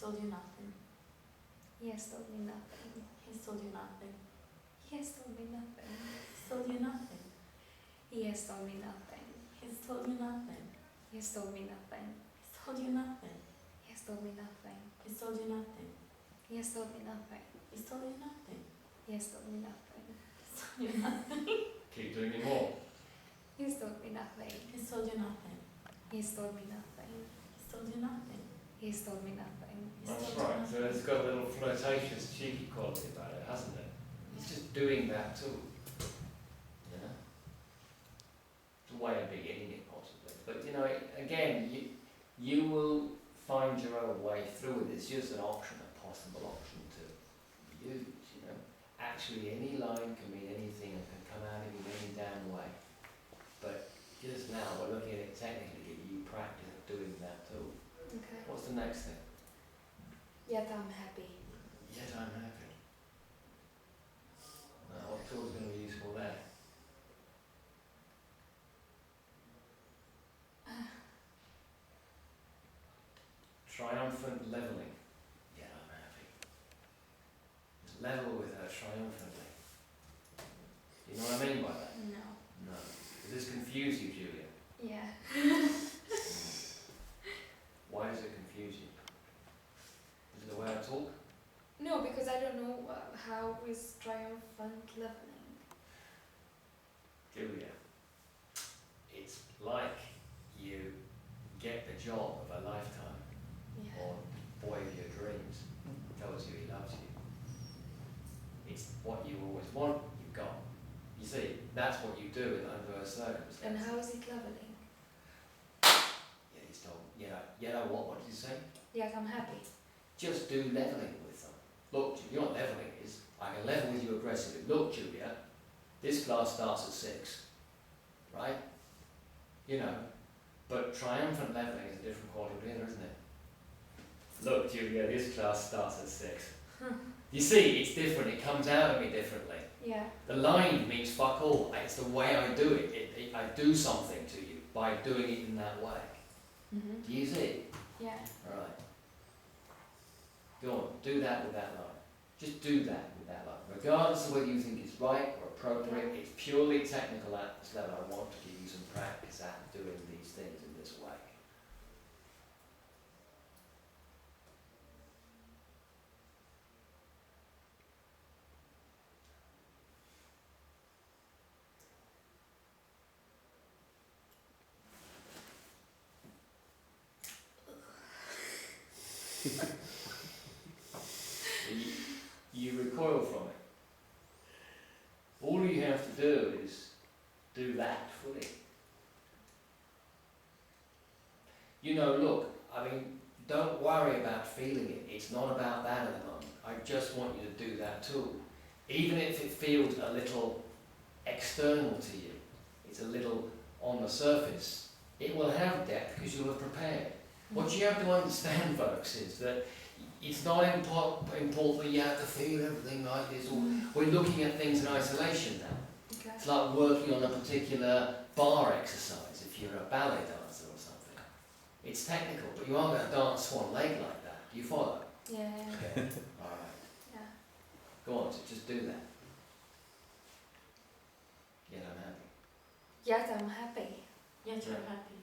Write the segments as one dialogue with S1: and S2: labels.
S1: told you nothing.
S2: He has told me nothing.
S1: He's told you nothing.
S2: He has told me nothing.
S1: He's told you nothing.
S2: He has told me nothing.
S1: He's told you nothing.
S2: He has told me nothing.
S1: He's told you nothing.
S2: He has told me nothing.
S1: He's told you nothing.
S2: He has told me nothing.
S1: He's told you nothing.
S2: He has told me nothing.
S1: He's told you nothing.
S3: Keep doing it more.
S2: He's told me nothing.
S1: He's told you nothing.
S2: He's told me nothing.
S1: He's told you nothing.
S2: He's told me nothing.
S1: He's
S3: That's
S1: told you
S3: right. So
S1: nothing.
S3: it's got a little flirtatious, cheeky quality about it, hasn't it? It's just doing that too. You know? It's a way of beginning it, possibly. But you know, again, you will find your own way through it. It's just an option, a possible option to use, you know. Actually, any line can mean anything and can come out of you any damn way. But just now, we're looking at it technically, give you practice of doing that too.
S2: Okay.
S3: What's the next thing?
S2: Yet I'm happy.
S3: Yet I'm happy. Now, what tool's going to be useful there? Triumphant levelling. Yet I'm happy. Just level with her triumphantly. You know what I mean by that?
S2: No.
S3: No. Does this confuse you, Julia?
S2: Yeah.
S3: Why does it confuse you? Is it the way I talk?
S2: No, because I don't know how is triumphant leveling.
S3: Julia, it's like you get the job of a lifetime,
S2: Yeah.
S3: or boy of your dreams tells you he loves you. It's what you always want, you've got. You see, that's what you do in adverse circumstances.
S2: And how is it leveling?
S3: Yeah, he's told, what did you say?
S2: Yet I'm happy.
S3: Just do levelling with them. Look, you know what levelling is? I can level with you aggressively. Look, Julia, this class starts at 6, right? You know, but triumphant levelling is a different quality altogether, isn't it? Look, Julia, this class starts at 6. You see, it's different. It comes out of me differently.
S2: Yeah.
S3: The line means fuck all. It's the way I do it. I do something to you by doing it in that way.
S2: Mm-hmm.
S3: Do you see?
S2: Yeah.
S3: Alright. Go on, do that with that line. Just do that with that line. Regardless of whether you think it's right or appropriate, it's purely technical at this level. I want to give you some practice at doing these things in this way. You recoil from it. All you have to do is do that fully. You know, look, I mean, don't worry about feeling it. It's not about that at the moment. I just want you to do that too. Even if it feels a little external to you, it's a little on the surface, it will have depth because you'll have prepared. What you have to understand, folks, is that it's not important that you have to feel everything like this. Or we're looking at things in isolation now.
S2: Okay.
S3: It's like working on a particular bar exercise if you're a ballet dancer or something. It's technical, but you aren't going to dance swan leg like that. Do you follow?
S2: Yeah.
S3: Okay. Alright.
S2: Yeah.
S3: Go on, so just do that. Yet I'm happy.
S2: Yet I'm happy.
S1: Yet you're happy.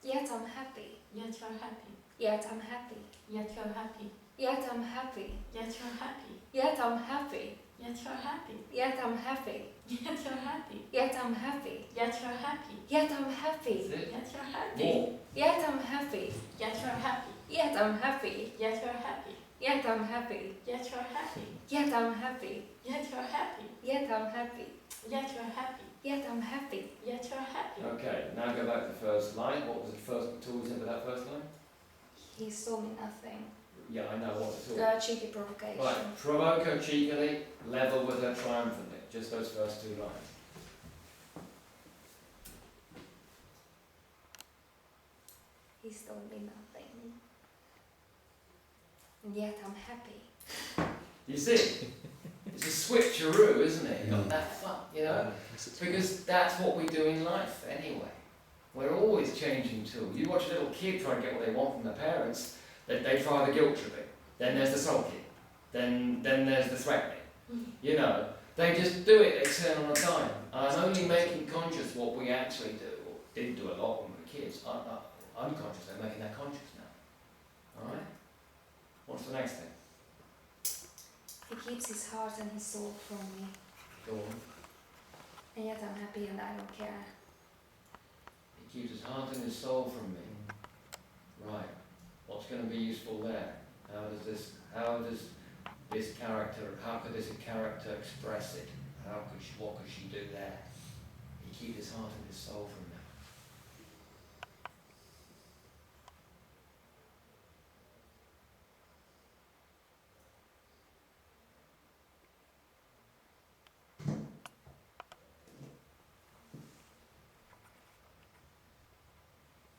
S2: Yet I'm happy.
S1: Yet you're happy.
S2: Yet I'm happy.
S1: Yet you're happy.
S2: Yet I'm happy.
S1: Yet you're happy.
S2: Yet I'm happy.
S1: Yet you're happy.
S2: Yet I'm happy.
S1: Yet you're happy.
S2: Yet I'm happy.
S1: Yet you're happy.
S2: Yet I'm happy.
S3: That's it.
S1: Yet you're happy.
S3: More.
S2: Yet I'm happy.
S1: Yet you're happy.
S2: Yet I'm happy.
S1: Yet you're happy.
S2: Yet I'm happy.
S1: Yet you're happy.
S2: Yet I'm happy.
S1: Yet you're happy.
S2: Yet I'm happy.
S1: Yet you're happy.
S2: Yet I'm happy.
S1: Yet you're happy.
S3: Okay, now go back to the first line. What was the first tool you said with that first line?
S2: He saw me nothing.
S3: Yeah, I know what the tool.
S2: Cheeky provocation.
S3: Right, provoke her cheekily, level with her triumphantly. Just those first 2 lines.
S2: He told me nothing. And yet I'm happy.
S3: You see? It's a switcheroo, isn't it? Got that fun, you know? Because that's what we do in life anyway. We're always changing too. You watch a little kid try and get what they want from their parents, They try the guilt tripping. Then there's the sulking. Then there's the threatening. You know, they just do it. They turn on a dime. I'm only making conscious what we actually do, or did do a lot when we were kids. Unconscious. I'm making that conscious now. All right. What's the next thing?
S2: He keeps his heart and his soul from me,
S3: Go on.
S2: and yet I'm happy and I don't care.
S3: He keeps his heart and his soul from me. Right. What's going to be useful there? How could this character express it? What could she do there? He keeps his heart and his soul from me.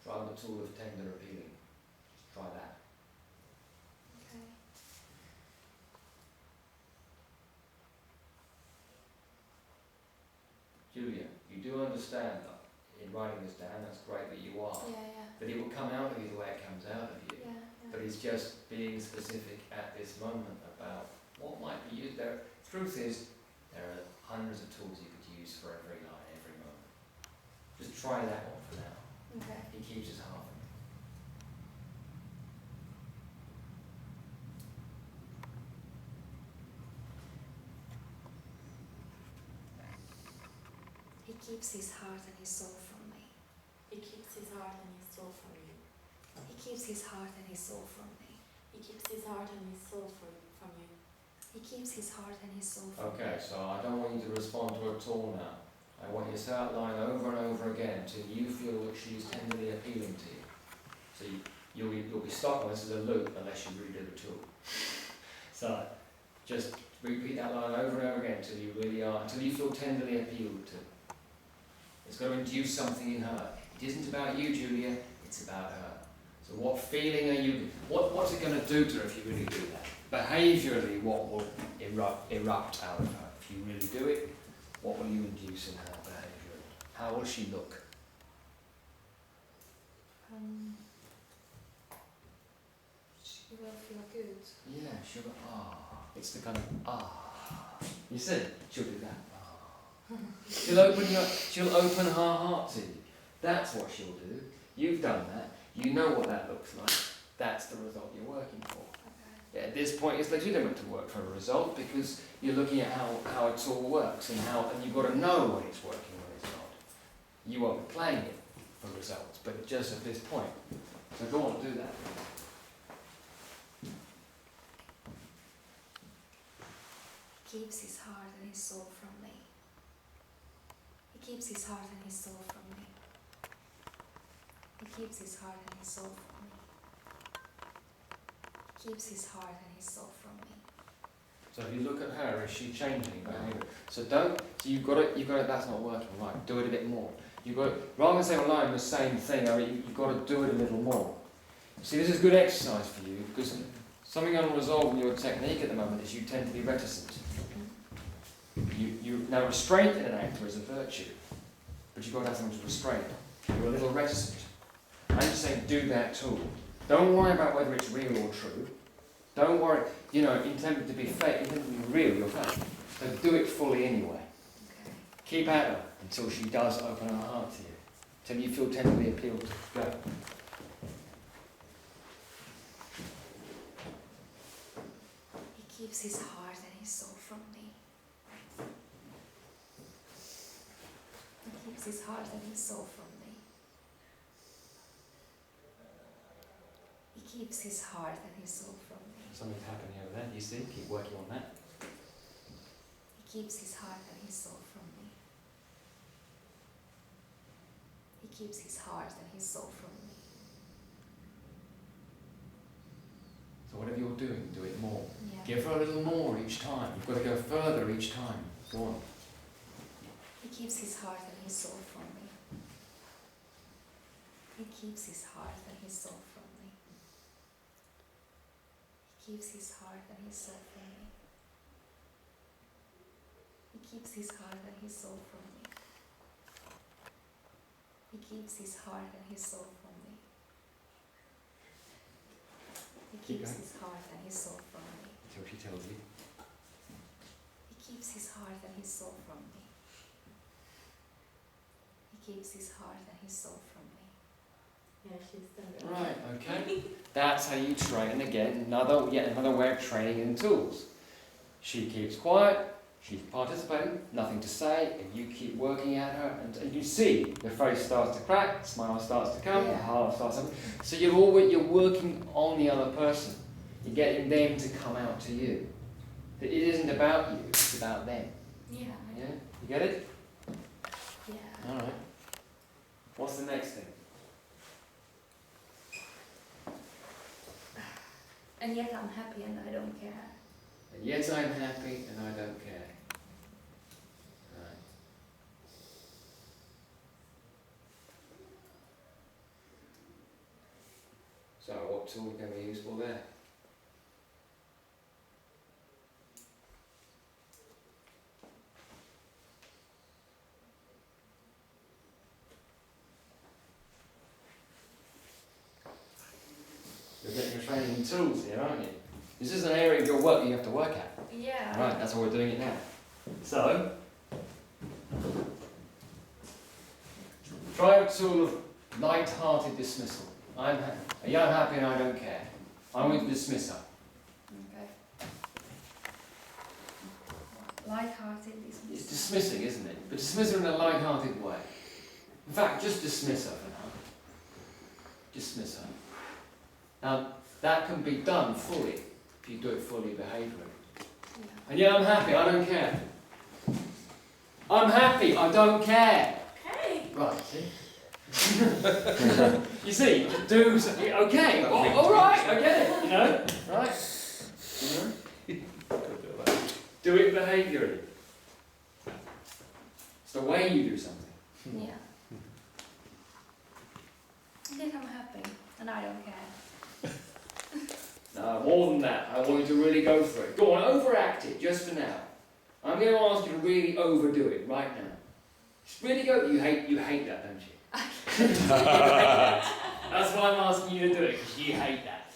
S3: Try the tool of tender appealing. Just try that.
S2: Okay.
S3: Julia, you do understand that in writing this down, that's great that you are.
S2: Yeah.
S3: But it will come out of you the way it comes out of you.
S2: Yeah.
S3: But it's just being specific at this moment about what might be used. Truth is, there are hundreds of tools you could use for every line, every moment. Just try that one for now.
S2: Okay.
S3: He keeps his heart.
S2: He keeps his heart and his soul from me.
S1: He keeps his heart and his soul from you.
S2: He keeps his heart and his soul from me.
S1: He keeps his heart and his soul from you.
S2: He keeps his heart and his soul from me.
S3: Okay, so I don't want you to respond to her at all now. I want you to say that line over and over again until you feel that she's tenderly appealing to you. So you'll be stuck on this as a loop unless you really do the tool. So just repeat that line over and over again until you really are, until you feel tenderly appealed to. It's going to induce something in her. It isn't about you, Julia, it's about her. So what feeling are you, what's it going to do to her if you really do that? Behaviourally, what will erupt out of her? If you really do it, what will you induce in her behaviourally? How will she look?
S2: She will feel good.
S3: Yeah, she'll go, ah. It's the kind of, ah. You see, she'll do that. Ah. She'll open her heart to you. That's what she'll do. You've done that. You know what that looks like. That's the result you're working for.
S2: Okay.
S3: At this point, it's legitimate to work for a result because you're looking at how it all works and you've got to know when it's working and when it's not. You won't be playing it for results, but just at this point. So go on, do that.
S2: He keeps his heart and his soul from me. He keeps his heart and his soul from me. He keeps his heart and his soul from me. He keeps his heart and his soul from me.
S3: So if you look at her, is she changing behaviour? So you've got to, that's not working right. Do it a bit more. Rather than saying online the same thing, you've got to do it a little more. See, this is good exercise for you because something unresolved in your technique at the moment is you tend to be reticent. Now restraint in an actor is a virtue, but you've got to have something to restrain. You're a little reticent. I'm just saying do that tool. Don't worry about whether it's real or true. Don't worry, intended to be fake, intended to be real, you're fake. So do it fully anyway.
S2: Okay.
S3: Keep at her until she does open her heart to you. Till you feel tenderly appealed to. Go.
S2: He keeps his heart and his soul from me. He keeps his heart and his soul from me. He keeps his heart and his soul from me.
S3: Something's happening over there, you see? Keep working on that.
S2: He keeps his heart and his soul from me. He keeps his heart and his soul from me.
S3: So whatever you're doing, do it more.
S2: Yeah.
S3: Give her a little more each time. You've got to go further each time. Go on.
S2: He keeps his heart and his soul from me. He keeps his heart and his soul from me. He keeps his heart and his soul from me. He keeps his heart and his soul from me. He keeps his heart and his soul from me. He
S3: Keep
S2: keeps
S3: going.
S2: his heart and his soul from me.
S3: Until she tells you.
S2: He keeps his heart and his soul from me. He keeps his heart and his soul from me.
S1: Yeah, she's done it.
S3: Right, okay. That's how you train. And again, yet another way of training in tools. She keeps quiet, she's participating, nothing to say, and you keep working at her, and you see the face starts to crack, the smile starts to come, the heart starts to come. So you're working on the other person. You're getting them to come out to you. It isn't about you, it's about them.
S2: Yeah.
S3: Yeah? You get it?
S2: Yeah.
S3: Alright. What's the next thing?
S2: And yet I'm happy and I don't care.
S3: And yet I'm happy and I don't care. Right. So what tool can be useful there? You're getting your training in tools here, aren't you? This is an area of your work you have to work at.
S2: Yeah.
S3: Right, that's why we're doing it now. So, try a tool of light-hearted dismissal. I'm happy and I don't care. I'm going to dismiss her.
S2: Okay. Light-hearted
S3: It's
S2: dismissal.
S3: dismissing, isn't it? But dismiss her in a light-hearted way. In fact, just dismiss her for now. Dismiss her. Now, that can be done fully, if you do it fully behaviourally.
S2: Yeah.
S3: And yeah, I'm happy, I don't care. I'm happy, I don't care.
S1: Okay.
S3: Right, see? You see, do something, okay, alright, I get it, you know? Right? You know? Do it behaviourally. It's the way you do something.
S2: Yeah. And yet I'm happy and I don't care.
S3: No, more than that, I want you to really go for it. Go on, overact it, just for now. I'm going to ask you to really overdo it right now. Just really go, you hate that, don't you? That's why I'm asking you to do it, because you hate that.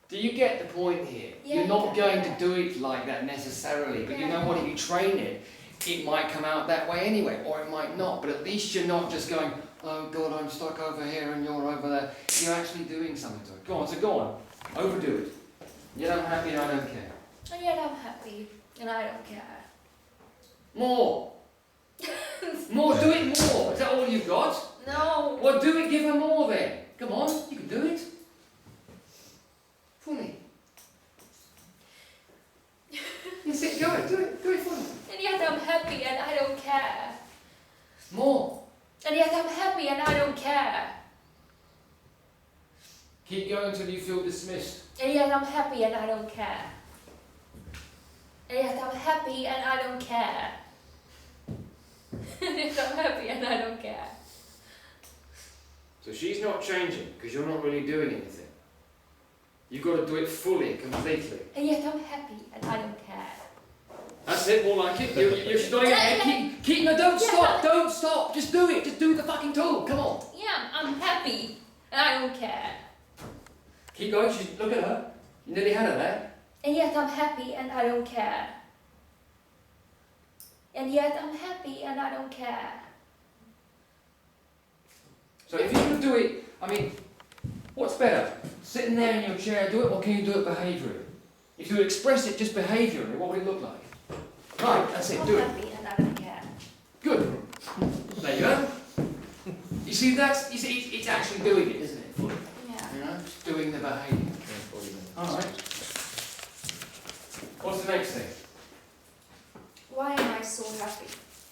S3: Do you get the point here?
S2: Yeah,
S3: You're not
S2: yeah,
S3: going
S2: yeah.
S3: to do it like that necessarily, but you know
S2: Yeah.
S3: what, if you train it, it might come out that way anyway, or it might not, but at least you're not just going, oh God, I'm stuck over here and you're over there. You're actually doing something to it. Go on, so go on. Overdo it. Yet I'm happy and I don't care.
S2: And yet I'm happy and I don't care.
S3: More. More, do it more. Is that all you've got?
S2: No.
S3: Well, do it, give her more then. Come on, you can do it. Fully. Yes, it, go it, do it fully.
S2: And yet I'm happy and I don't care.
S3: More.
S2: And yet I'm happy and I don't care.
S3: Keep going until you feel dismissed.
S2: And yet I'm happy and I don't care. And yet I'm happy and I don't care. And yet I'm happy and I don't care.
S3: So she's not changing, because you're not really doing anything. You've got to do it fully, completely.
S2: And yet I'm happy and I don't care.
S3: That's it, more like it. You're going ahead. No, don't stop, don't stop. Just do it. Just do the fucking tool. Come on.
S2: Yeah, I'm happy and I don't care.
S3: Keep going. Look at her. You nearly had her there.
S2: And yet I'm happy and I don't care. And yet I'm happy and I don't care.
S3: So if you could do it, I mean, what's better? Sitting there in your chair, do it, or can you do it behaviourally? If you express it just behaviourally, what would it look like? Right, that's it. Do it.
S2: I'm happy and I don't care.
S3: Good. There you go. You see, it's actually doing it, isn't it? Fully.
S2: Yeah.
S3: You know, just doing the behaviour. All right. What's the next thing?
S2: Why am I so happy?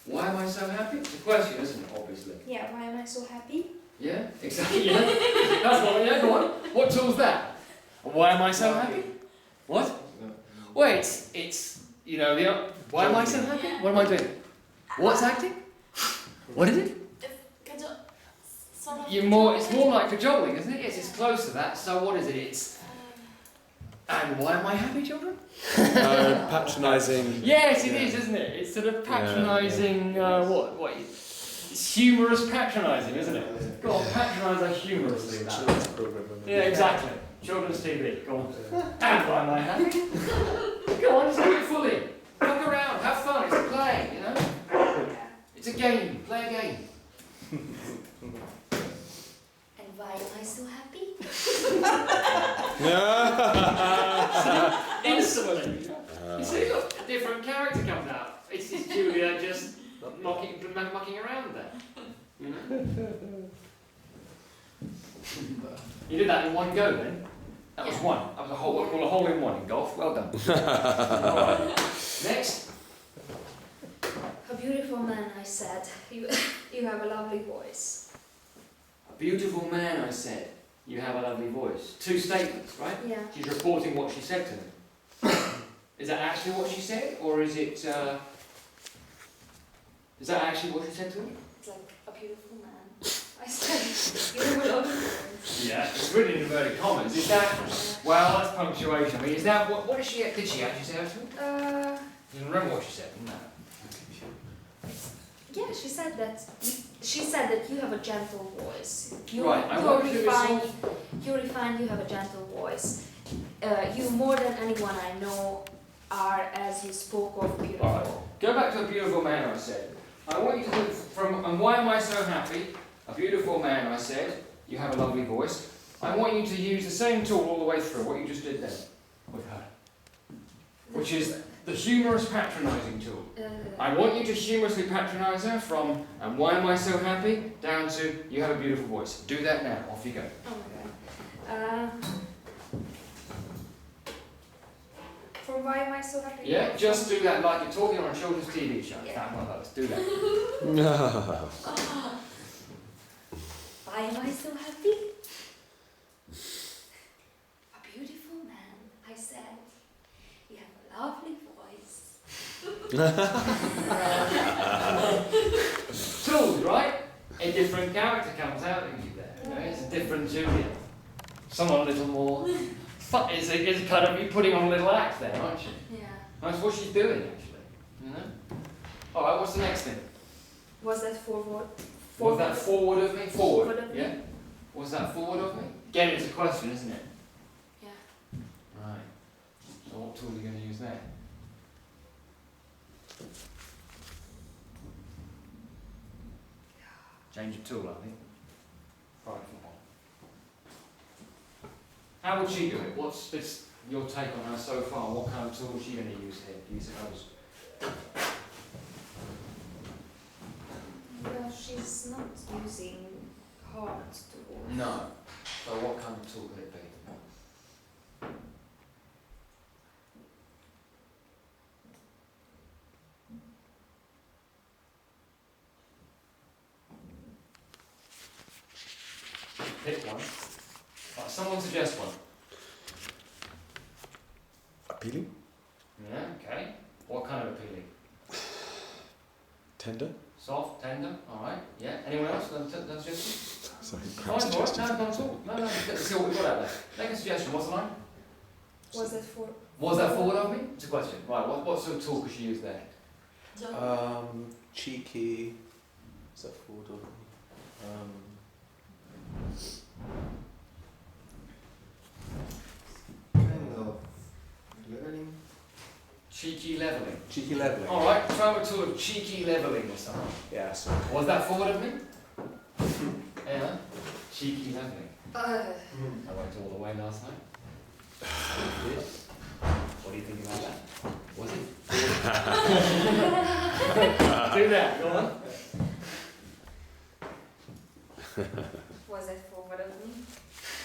S3: Why am I so happy? It's a question, isn't it? Obviously.
S2: Yeah, why am I so happy?
S3: Yeah, exactly. Yeah. That's what. Yeah, go on. What tool's that? Why am I so happy? What? Well, it's you know the. Why am I so happy? What am I doing? What's acting? What is it?
S1: It's sort of
S3: It's more like cajoling, isn't it? Yes, it's close to that. So what is it? It's. And why am I happy, children?
S4: Patronising.
S3: Yes, it is, isn't it? It's sort of patronising. What? It's humorous patronising, isn't it? Go on, patronise her humorously.
S4: Children's program.
S3: Yeah, exactly. Children's TV, go on. And why am I happy? Go on, just do it fully. Look around, have fun, it's a play, you know? It's a game, play a game.
S2: And why am I so happy?
S3: Instantly. You see, look, a different character comes out. It's Julia just mucking around there. You know? You did that in one go then? That was one. That was a hole, what we call a hole in one in golf. Well done. Alright. Next.
S2: A beautiful man, I said. You have a lovely voice.
S3: A beautiful man, I said. You have a lovely voice. Two statements, right?
S2: Yeah.
S3: She's reporting what she said to him. Is that actually what she said, or is it? Is that actually what she said to him?
S2: It's like a beautiful man. I said, you have a lovely voice.
S3: Yeah, it's written in inverted commas. Is that? Well, that's punctuation. I mean, is that what? What did she actually say to him? You remember what she said? No.
S2: Yeah, she said that. She said that you have a gentle voice.
S3: Right, I
S2: you're
S3: want you to
S2: refined. You're refined. You have a gentle voice. You more than anyone I know are, as you spoke of, beautiful.
S3: All right. Go back to a beautiful man, I said. I want you to look from, and why am I so happy? A beautiful man, I said. You have a lovely voice. I want you to use the same tool all the way through, what you just did then with her. Which is the humorous patronising tool. I want you to humorously patronise her from, and why am I so happy, down to, you have a beautiful voice. Do that now, off you go.
S2: Oh my god. From why am I so happy?
S3: Yeah, just do that like you're talking on a children's TV show.
S2: Yeah.
S3: That one, let's do that.
S2: Why am I so happy? A beautiful man, I said. You have a lovely voice.
S3: Tools, right? A different character comes out of you there. You know? It's a different Julia. Someone a little more fun. It's kind of you putting on a little act there, aren't you?
S2: Yeah.
S3: That's what she's doing, actually. You know? Alright, what's the next thing?
S2: Was that forward?
S3: Was that forward of me? Forward.
S2: Of me?
S3: Yeah? Was that forward of me? Again, it's a question, isn't it?
S2: Yeah.
S3: Right. So what tool are you going to use there? Change your tool, I think. Right. How would she do it? What's this, your take on her so far? What kind of tool is she going to use here, do you suppose?
S2: Well, she's not using hard tools.
S3: No. So what kind of tool could it be? Pick one. Right, someone suggest one.
S4: Appealing?
S3: Yeah, okay. What kind of appealing?
S4: Tender?
S3: Soft, tender, alright. Yeah. Anyone else? That's just
S4: Sorry,
S3: fine,
S4: perhaps
S3: alright.
S4: suggested.
S3: No, not at all. No, let's see what we've got out there. Make a suggestion. What's the line?
S2: Was that for?
S3: Was that forward of me? It's a question. Right, what sort of tool could she use there?
S4: Cheeky. Is that forward or?
S5: Kind of learning.
S3: Cheeky levelling.
S4: Cheeky leveling.
S3: Alright, try a tool of cheeky levelling or something.
S4: Yeah, so.
S3: Was that forward of me? Yeah. Cheeky levelling. I went all the way last night. What do you think about that? Was it? Do that, go on.
S2: Was that forward of me?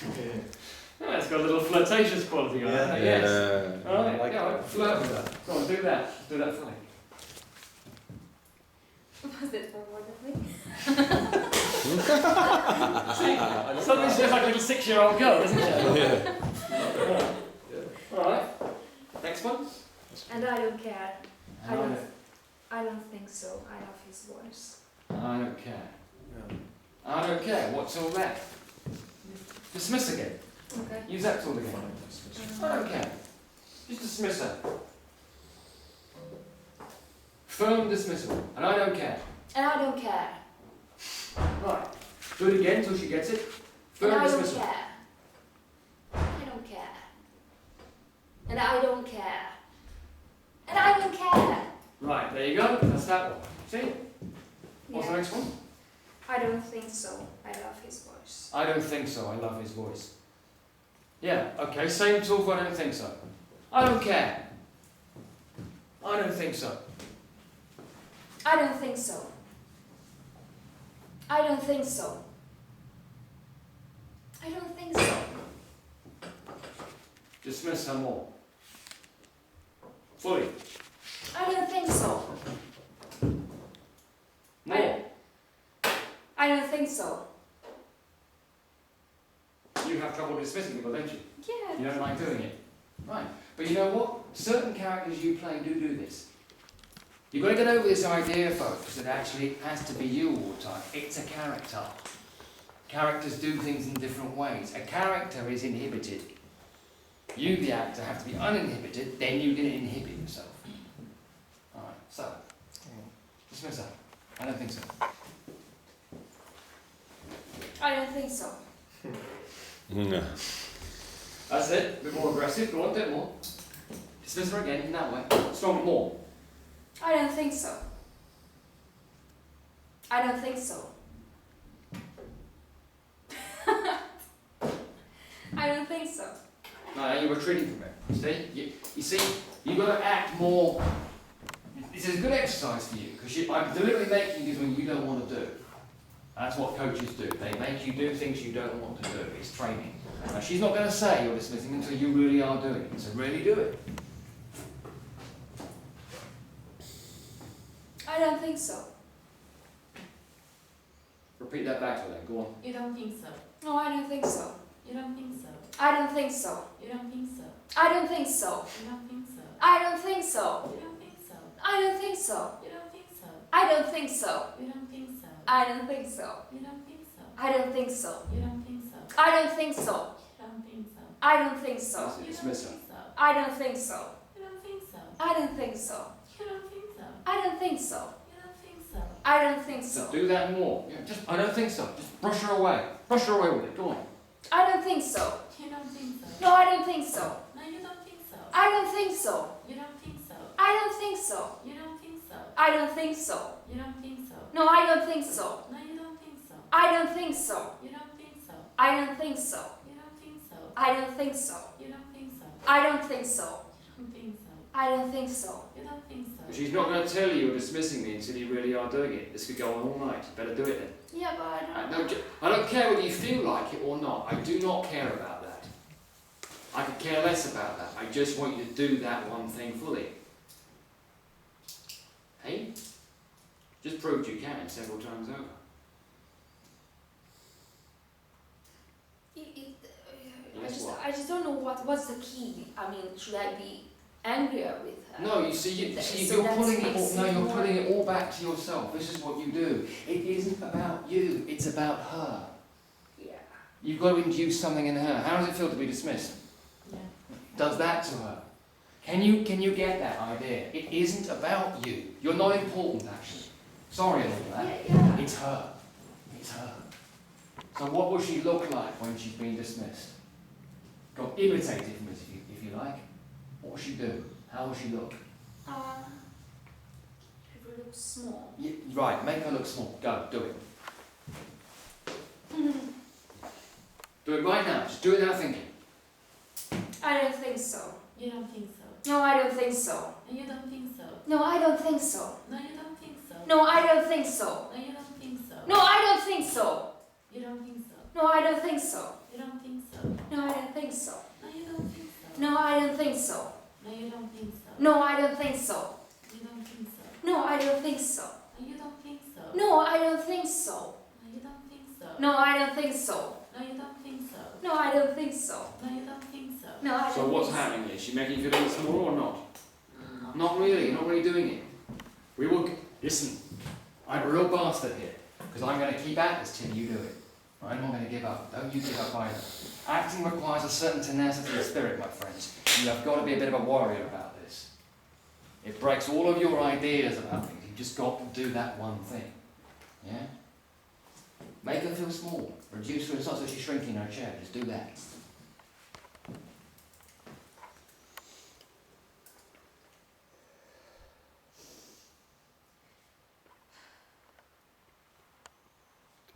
S4: Yeah.
S3: Oh, it's got a little flirtatious quality on it.
S4: Yeah.
S3: Yes.
S4: Yeah.
S3: Alright,
S4: I like
S3: go on,
S4: that.
S3: flirt with that. Go on, do that. Do that fully.
S2: Was that forward of me?
S3: Suddenly she looks like a little 6-year-old girl, doesn't she?
S4: Yeah.
S3: Alright. Next one.
S2: And I don't care. I don't think so. I love his voice.
S3: I don't care.
S4: Yeah.
S3: I don't care. What's all that? Dismiss again.
S2: Okay.
S3: Use that tool again. I don't care. Just dismiss her. Firm dismissal. And I don't care.
S2: And I don't care.
S3: Right. Do it again until she gets it.
S2: And
S3: Firm
S2: I don't
S3: dismissal.
S2: care. I don't And I don't care. And I don't care.
S3: Right, there you go. That's that one. See? What's the
S2: Yeah.
S3: next one?
S2: I don't think so. I love his voice.
S3: I don't think so. I love his voice. Yeah, okay, same tool for I don't think so. I don't care. I don't think so.
S2: I don't think so. I don't think so. I don't think so.
S3: Dismiss her more. Fully.
S2: I don't think so.
S3: More.
S2: I don't think so.
S3: You have trouble dismissing people, don't you?
S2: Yeah.
S3: You don't like doing it. Right. But you know what? Certain characters you play do this. You've got to get over this idea, folks, that actually it has to be you all the time. It's a character. Characters do things in different ways. A character is inhibited. You, the actor, have to be uninhibited, then you can inhibit yourself. Alright, so. Dismiss her. I don't think so.
S2: I don't think so.
S4: No.
S3: That's it. A bit more aggressive. Go on, do it more. Dismiss her again in that way. Strong more.
S2: I don't think so. I don't think so. I don't think so.
S3: No, you're retreating from it. See? You see, you've got to act more. This is a good exercise for you, because I'm deliberately making you do something you don't want to do. That's what coaches do. They make you do things you don't want to do. It's training. Now, she's not going to say you're dismissing until you really are doing it. So really do it.
S2: I don't think so.
S3: Repeat that back to her then. Go on.
S1: You don't think so.
S2: No, I don't think so.
S1: You don't think so.
S2: I don't think so.
S1: You don't think so.
S2: I don't think so.
S1: You don't think so.
S2: I don't think so.
S1: You don't think so.
S2: I don't think so.
S1: You don't think so.
S2: I don't think so.
S1: You don't think so.
S2: I don't think so.
S1: You don't think so.
S2: I don't think so.
S1: You don't think so.
S2: I don't think so.
S1: You don't think so.
S2: I don't think so.
S3: That's it.
S1: You
S3: Dismiss
S1: don't
S3: her.
S1: think so.
S2: I don't think so.
S1: You don't think so.
S2: I don't think so.
S1: You don't think so.
S2: I don't think so.
S1: You don't think so.
S2: I don't think
S3: So
S2: so.
S3: do that more. Yeah, just, I don't think so. Just brush her away. Brush her away with it. Go on.
S2: I don't think so.
S1: You don't think so.
S2: No, I don't think so.
S1: No, you don't think so.
S2: I don't think so.
S1: You don't think so.
S2: I don't think so.
S1: You don't think so.
S2: I don't think so.
S1: You don't think so.
S2: No, I don't think so.
S1: No, you don't think so.
S2: I don't think so.
S1: You don't think so.
S2: I don't think so.
S1: You don't think so.
S2: I don't think so.
S1: You don't think so.
S2: I don't think so.
S1: You don't think so.
S2: I don't think so.
S1: You don't think so.
S3: She's not going to tell you you're dismissing me until you really are doing it. This could go on all night. Better do it then.
S2: Yeah, but I don't.
S3: I don't care whether you feel like it or not. I do not care about that. I could care less about that. I just want you to do that one thing fully. Hey? Just proved you can several times over. Yes, what?
S2: I just don't know what's the key. I mean, should I be angrier with her?
S3: No, you see,
S2: So
S3: you're
S2: that
S3: pulling it
S2: makes
S3: all, no,
S2: it
S3: you're
S2: more-
S3: pulling it all back to yourself. This is what you do. It isn't about you, it's about her.
S2: Yeah.
S3: You've got to induce something in her. How does it feel to be dismissed?
S1: Yeah.
S3: Does that to her. Can you get that idea? It isn't about you. You're not important, actually. Sorry about that.
S2: Yeah.
S3: It's her. It's her. So what will she look like when she's been dismissed? Go imitate it from us if you like. What will she do? How will she look?
S2: It will look small.
S3: Yeah, right, make her look small. Go, do it. Do it right now. Just do it without thinking.
S2: I don't think so.
S1: You don't think so.
S2: No, I don't think so.
S1: And you don't think so.
S2: No, I don't think so.
S1: No, you don't think so.
S2: No, I don't think so.
S1: No, you don't think so.
S2: No, I don't think so.
S1: You don't think so.
S2: No, I don't think so.
S1: You don't think so.
S2: No, I don't think so.
S1: No, you don't think so.
S2: No, I don't think so.
S1: No, you don't think so.
S2: No, I don't think so.
S1: You don't think so.
S2: No, I don't think so.
S1: No, you don't think so.
S2: No, I don't think so.
S1: No, you don't think so.
S2: No, I don't think so.
S1: No, you don't think so.
S2: No, I don't think so.
S1: No, you don't think so.
S2: No, I don't
S3: So what's
S2: think so.
S3: happening? Is she making you feel any smaller or not? Not really. You're not really doing it. We will. Listen, I'm a real bastard here because I'm going to keep at this till you do it. I'm not going to give up. Don't you give up either. Acting requires a certain tenacity of spirit, my friends. You have got to be a bit of a warrior about this. It breaks all of your ideas about things. You've just got to do that one thing. Yeah? Make her feel small. Reduce her. It's not so she's shrinking in her chair. Just do that.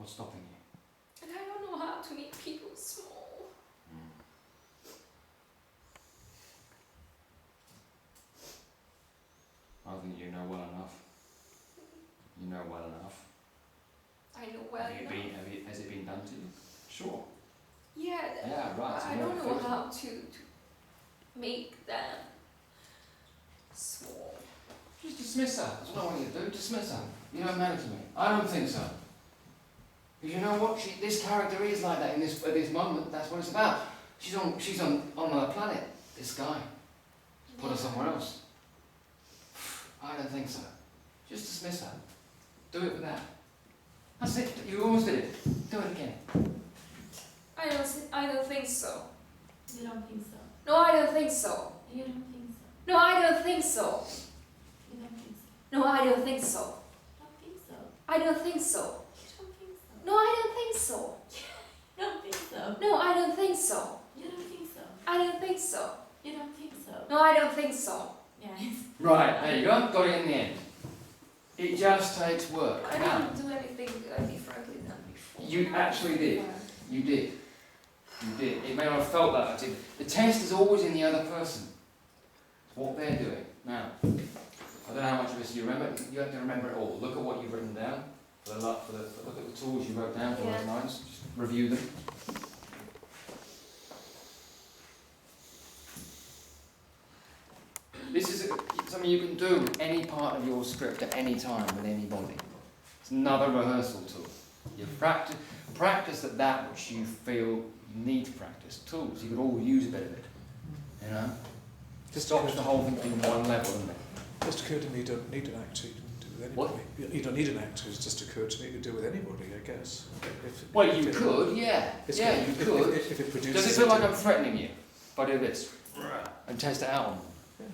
S3: What's stopping you?
S2: And I don't know how to make people small.
S3: I think you know well enough. You know well enough.
S2: I know well enough.
S3: Has it been done to you? Sure.
S2: Yeah,
S3: Yeah, right. So
S2: I
S3: you
S2: don't
S3: it
S2: know
S3: feels
S2: how to make them small.
S3: Just dismiss her. That's what I want you to do. Dismiss her. You don't matter to me. I don't think so. Because you know what? This character is like that at this moment. That's what it's about. She's on another planet. This guy. Put her somewhere else. I don't think so. Just dismiss her. Do it with that. That's it. You almost did it. Do it again.
S2: I don't think so.
S1: You don't think so.
S2: No, I don't think so.
S1: You don't think so.
S2: No, I don't think so.
S1: You don't think so.
S2: No, I don't think so.
S1: Don't think so.
S2: I don't think so.
S1: You don't think so.
S2: No, I don't think so.
S1: You don't think so.
S2: No, I don't think so.
S1: You don't think so.
S2: I don't think so.
S1: You don't think so.
S2: No, I don't think so.
S1: Yeah, it's
S3: Right, there you go. Got it in the end. It just takes work.
S2: I
S3: Now,
S2: don't do anything differently than before.
S3: you actually did. You did. You did. It may not have felt that. I did. The test is always in the other person. It's what they're doing. Now, I don't know how much of this you remember. You have to remember it all. Look at what you've written down. Look at the tools you wrote down for those lines. Just review them. This is something you can do with any part of your script at any time with anybody. It's another rehearsal tool. You practice at that which you feel you need to practice. Tools, you could all use a bit of it. You know? Just stops the whole thing being one level, isn't it?
S4: Just occurred to me you don't need an actor, you can do with
S3: What?
S4: anybody. You don't need an actor, it's just occurred to me you could do with anybody, I guess.
S3: Well, you could, yeah. Yeah, you could.
S4: If it produces...
S3: Does it feel like I'm threatening you if I do this? And test it out on them?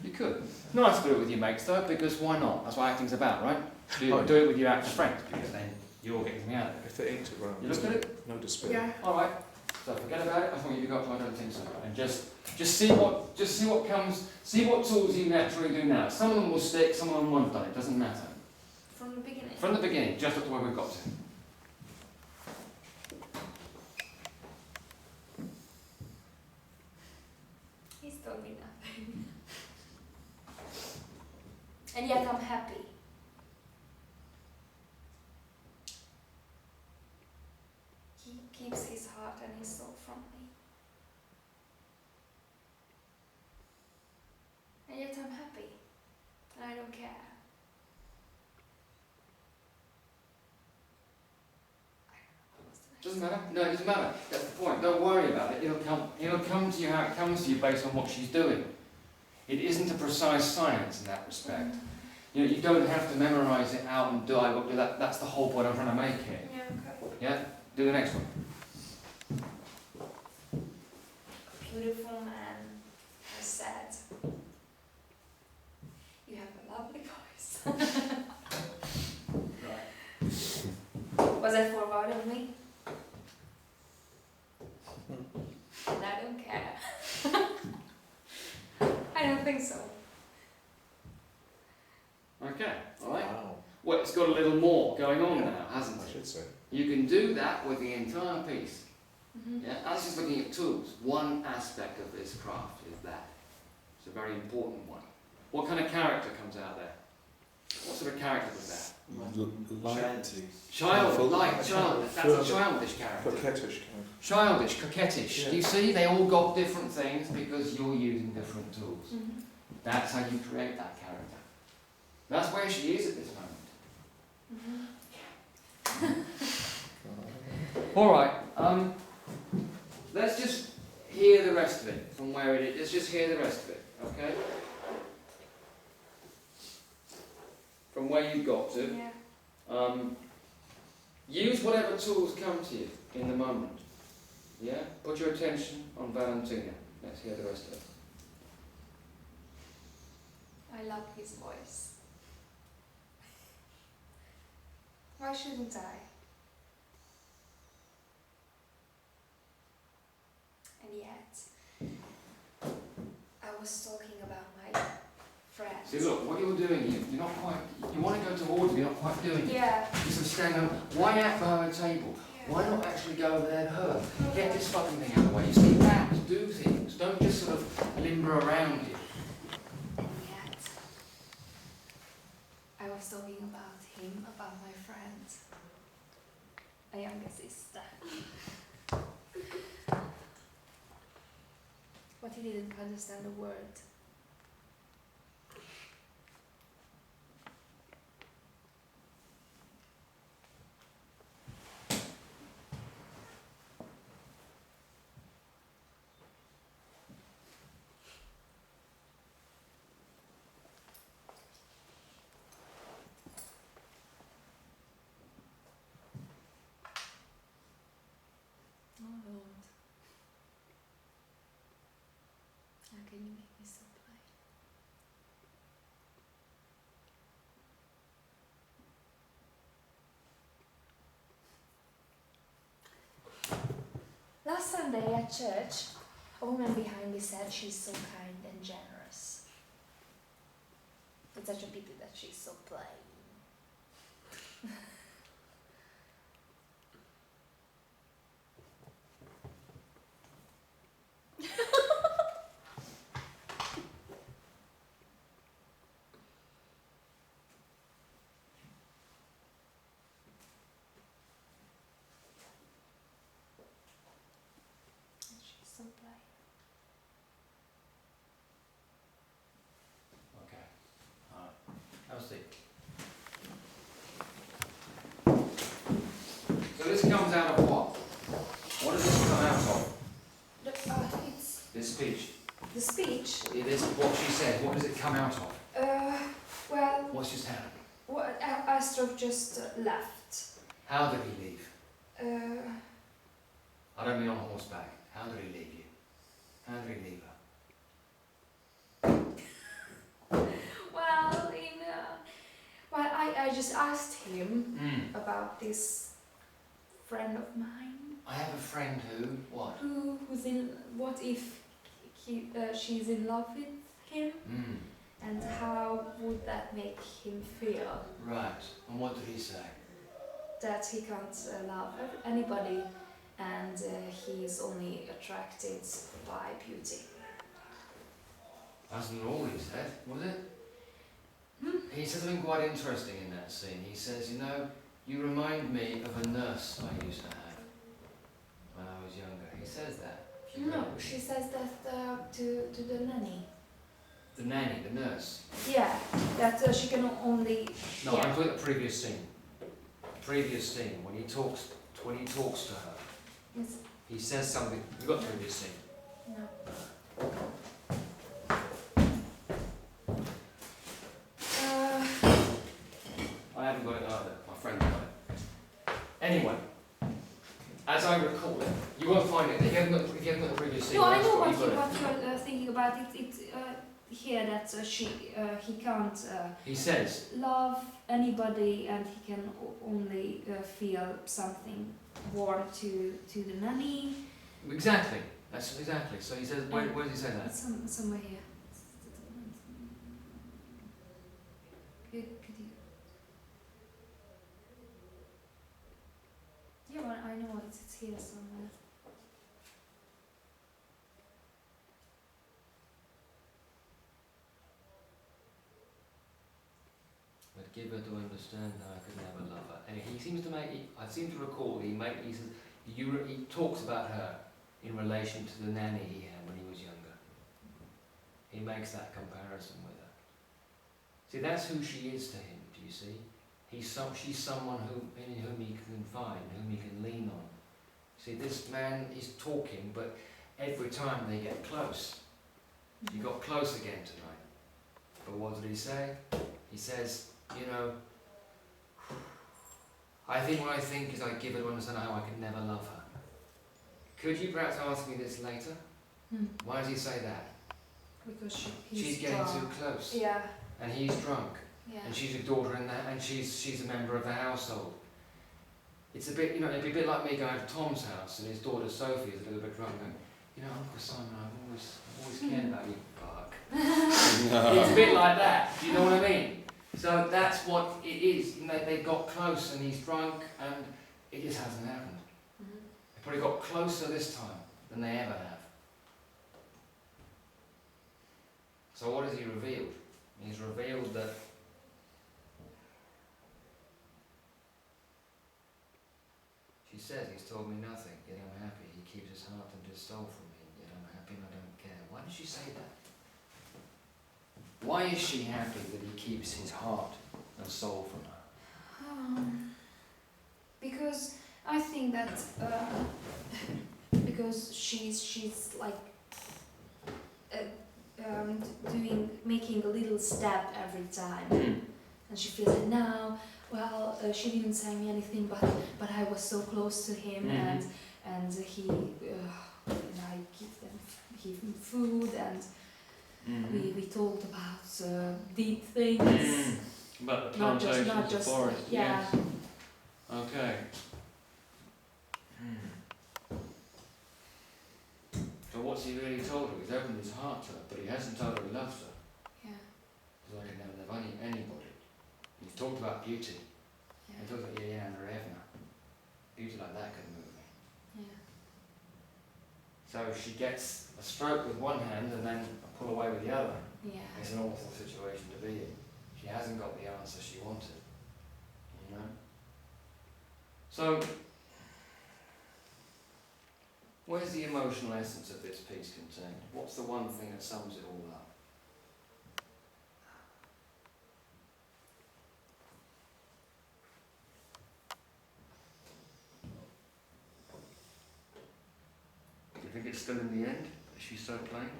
S3: You could. Nice to do it with your mates though, because why not? That's what acting's about, right? Do it with your actor friends, because then you're getting something out of it.
S4: If they ain't around,
S3: You look at it?
S4: no despair.
S2: Yeah.
S3: Alright. So forget about it, I thought you got I don't think so. And just see what comes, see what tools you naturally do now. Some of them will stick, some of them won't, it doesn't matter.
S2: From the beginning.
S3: From the beginning, just up to where we've got to.
S2: He's told me nothing. And yet I'm happy. He keeps his heart and his soul from me. And yet I'm happy. And I don't care.
S3: Doesn't matter. No, it doesn't matter. That's the point. Don't worry about it. It'll come to you how it comes to you based on what she's doing. It isn't a precise science in that respect. You know, you don't have to memorise it out and do. I've got to do that. That's the whole point I'm trying to make here.
S2: Yeah, okay.
S3: Yeah. Do the next one.
S2: A beautiful man has said, "You have a lovely voice."
S3: Right.
S2: Was that forward of me? And I don't care. I don't think so.
S3: Okay. All right.
S4: Wow,
S3: Well, it's got a little more going on now, hasn't
S4: I
S3: it?
S4: should say.
S3: You can do that with the entire piece.
S2: Mm-hmm.
S3: Yeah. That's just looking at tools. One aspect of this craft is that. It's a very important one. What kind of character comes out there? What sort of character was that? Child. That's a childish character.
S4: Coquettish kind
S3: Childish, coquettish.
S4: Yeah.
S3: Do you see? They all got different things because you're using different tools.
S2: Mm-hmm.
S3: That's how you create that character. That's where she is at this moment.
S2: Mm-hmm.
S3: All right. Let's just hear the rest of it from where it is. Let's just hear the rest of it, okay? From where you got to.
S2: Yeah.
S3: Use whatever tools come to you in the moment. Yeah? Put your attention on Valentina. Let's hear the rest of it.
S2: I love his voice. Why shouldn't I? And yet, I was talking about my friend.
S3: See, look, what you're doing, you're not quite, you want to go towards me, you're not quite doing it.
S2: Yeah.
S3: You sort of stand up, why out behind the table? Why not actually go over there to her? Get this fucking thing out of the way. You see, act, do things. Don't just sort of limber around it.
S2: And yet, I was talking about him, about my friend, a younger sister. But he didn't understand the word. Oh Lord, how can you make me so plain? Last Sunday at church, a woman behind me said she's so kind and generous. It's such a pity that she's so plain. She's so plain.
S3: Okay. Alright. Have a seat. So this comes out of what? What does this come out of?
S2: It's
S3: This speech.
S2: the speech.
S3: This is what she said. What does it come out of?
S2: Well,
S3: What's just happened?
S2: Astrov just left.
S3: How did he leave?
S2: Uh,
S3: I don't mean on horseback. How did he leave you? How did he leave her?
S2: well, I just asked him
S3: Mm.
S2: about this friend of mine.
S3: I have a friend who, what?
S2: Who's in? What if she's in love with him?
S3: Mm.
S2: And how would that make him feel?
S3: Right. And what did he say?
S2: That he can't love anybody, and he's only attracted by beauty.
S3: That's not all he said, was it?
S2: Hmm?
S3: He said something quite interesting in that scene. He says, you know, you remind me of a nurse I used to have when I was younger. He says that.
S2: No, she says that to the nanny.
S3: The nanny, the nurse.
S2: Yeah, that she can only.
S3: No,
S2: yeah.
S3: I'm talking about the previous scene. Previous scene, when he talks to her.
S2: Yes.
S3: He says something. You got the previous scene.
S2: No.
S3: I haven't got it either. My friend got it. Anyway, as I recall it, you won't find it. If you haven't got the previous scene,
S2: No, I
S3: that's
S2: know
S3: what
S2: what
S3: you've got it.
S2: you're thinking about. It's here that he can't
S3: He says,
S2: love anybody, and he can only feel something warm to the nanny.
S3: exactly. That's exactly. So he says, where does he say that?
S2: It's somewhere here. Could you? Yeah, well, I know it's here somewhere.
S3: But give her to understand how I could never love her. And he seems to make. I seem to recall he says he talks about her in relation to the nanny he had when he was younger. He makes that comparison with her. See, that's who she is to him. Do you see? She's someone in whom he can confide, whom he can lean on. See, this man is talking, but every time they get close, you got close again tonight. But what did he say? He says, you know, I think what I think is I give her to understand how I can never love her. Could you perhaps ask me this later? Why does he say that?
S2: Because he's
S3: She's getting
S2: drunk.
S3: too close.
S2: Yeah.
S3: And he's drunk.
S2: Yeah.
S3: And she's a daughter in that, and she's a member of the household. It's a bit, you know, it'd be a bit like me going to Tom's house and his daughter Sophie is a little bit drunk and, you know, Uncle Simon, I've always cared about you, fuck. It's a bit like that. Do you know what I mean? So that's what it is. You know, they got close and he's drunk and it just hasn't happened. They probably got closer this time than they ever have. So what has he revealed? He's revealed that she says he's told me nothing, yet I'm happy. He keeps his heart and his soul from me, yet I'm happy and I don't care. Why does she say that? Why is she happy that he keeps his heart and soul from her?
S2: Because I think that because she's like making a little step every time, and she feels that now. Well, she didn't say me anything, but I was so close to him, and he, and I give him food, and we talked about deep things.
S3: About the
S2: Not
S3: plantations,
S2: just
S3: the forest.
S2: yeah.
S3: Yes. Okay. So what's he really told her? He's opened his heart to her, but he hasn't told her he loves her.
S2: Yeah.
S3: Because I can never love anybody. He's talked about beauty.
S2: Yeah.
S3: He talked about Yana Revna. Beauty like that could move me.
S2: Yeah.
S3: So she gets a stroke with one hand and then a pull away with the other.
S2: Yeah.
S3: It's an awful situation to be in. She hasn't got the answer she wanted. You know? So, where's the emotional essence of this piece contained? What's the one thing that sums it all up? Do you think it's still in the end? Is she so plain?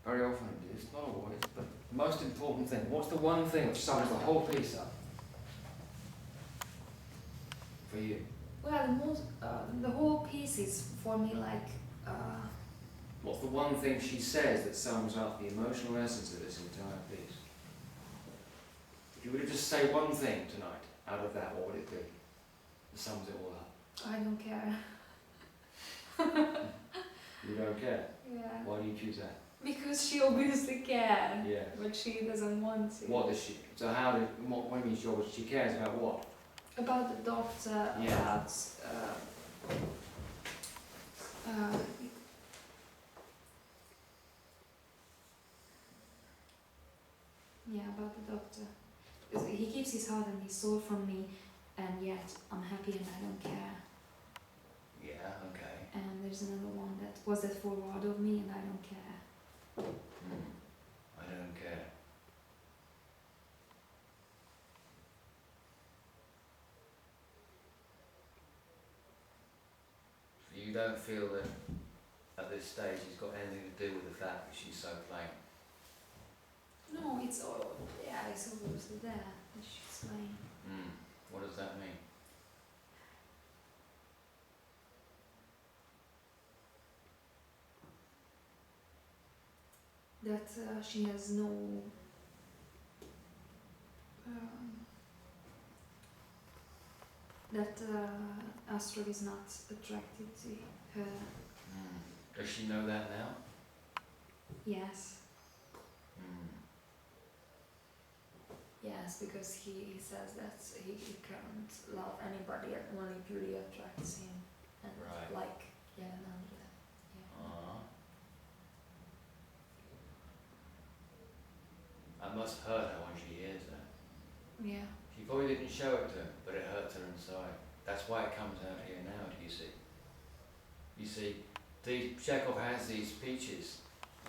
S3: Very often it is, not always, but the most important thing. What's the one thing which sums the whole piece up? For you?
S2: Well, the whole piece is for me like.
S3: What's the one thing she says that sums up the emotional essence of this entire piece? If you were to just say one thing tonight out of that, what would it be? That sums it all up.
S2: I don't care.
S3: You don't care?
S2: Yeah.
S3: Why do you choose that?
S2: Because she obviously cares.
S3: Yeah.
S2: But she doesn't want to.
S3: What does she? So what do you mean she cares about what?
S2: About the doctor,
S3: Yeah.
S2: about about the doctor. Because he keeps his heart and his soul from me, and yet I'm happy and I don't care.
S3: Yeah, okay.
S2: And there's another one that was that forward of me and I don't care.
S3: I don't care. So you don't feel that at this stage he's got anything to do with the fact that she's so plain?
S2: No, it's all, yeah, it's obviously there. She's plain.
S3: What does that mean?
S2: That she has no that Astro is not attracted to her.
S3: Does she know that now?
S2: Yes. Yes, because he says that he can't love anybody and only beauty attracts him. And
S3: Right.
S2: like, yeah, no, yeah.
S3: That must hurt her when she hears that.
S2: Yeah.
S3: She probably didn't show it to him, but it hurts her inside. That's why it comes out here now, do you see? You see, Chekhov has these speeches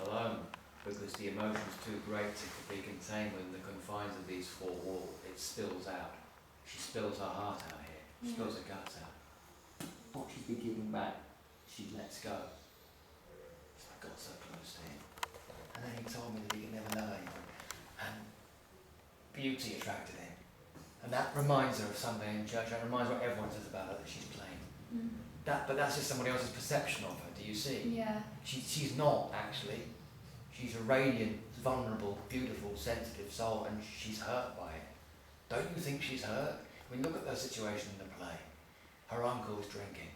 S3: alone because the emotion's too great to be contained within the confines of these four walls. It spills out. She spills her heart out here. She
S2: Yeah.
S3: spills her guts out. What she's been giving back, she lets go. So I got so close to him. And then he told me that he could never love anyone. And beauty attracted him. And that reminds her of something in church, and reminds what everyone says about her, that she's plain.
S2: Mm.
S3: But that's just somebody else's perception of her, do you see?
S2: Yeah.
S3: She's not, actually. She's a radiant, vulnerable, beautiful, sensitive soul, and she's hurt by it. Don't you think she's hurt? I mean, look at the situation in the play. Her uncle's drinking.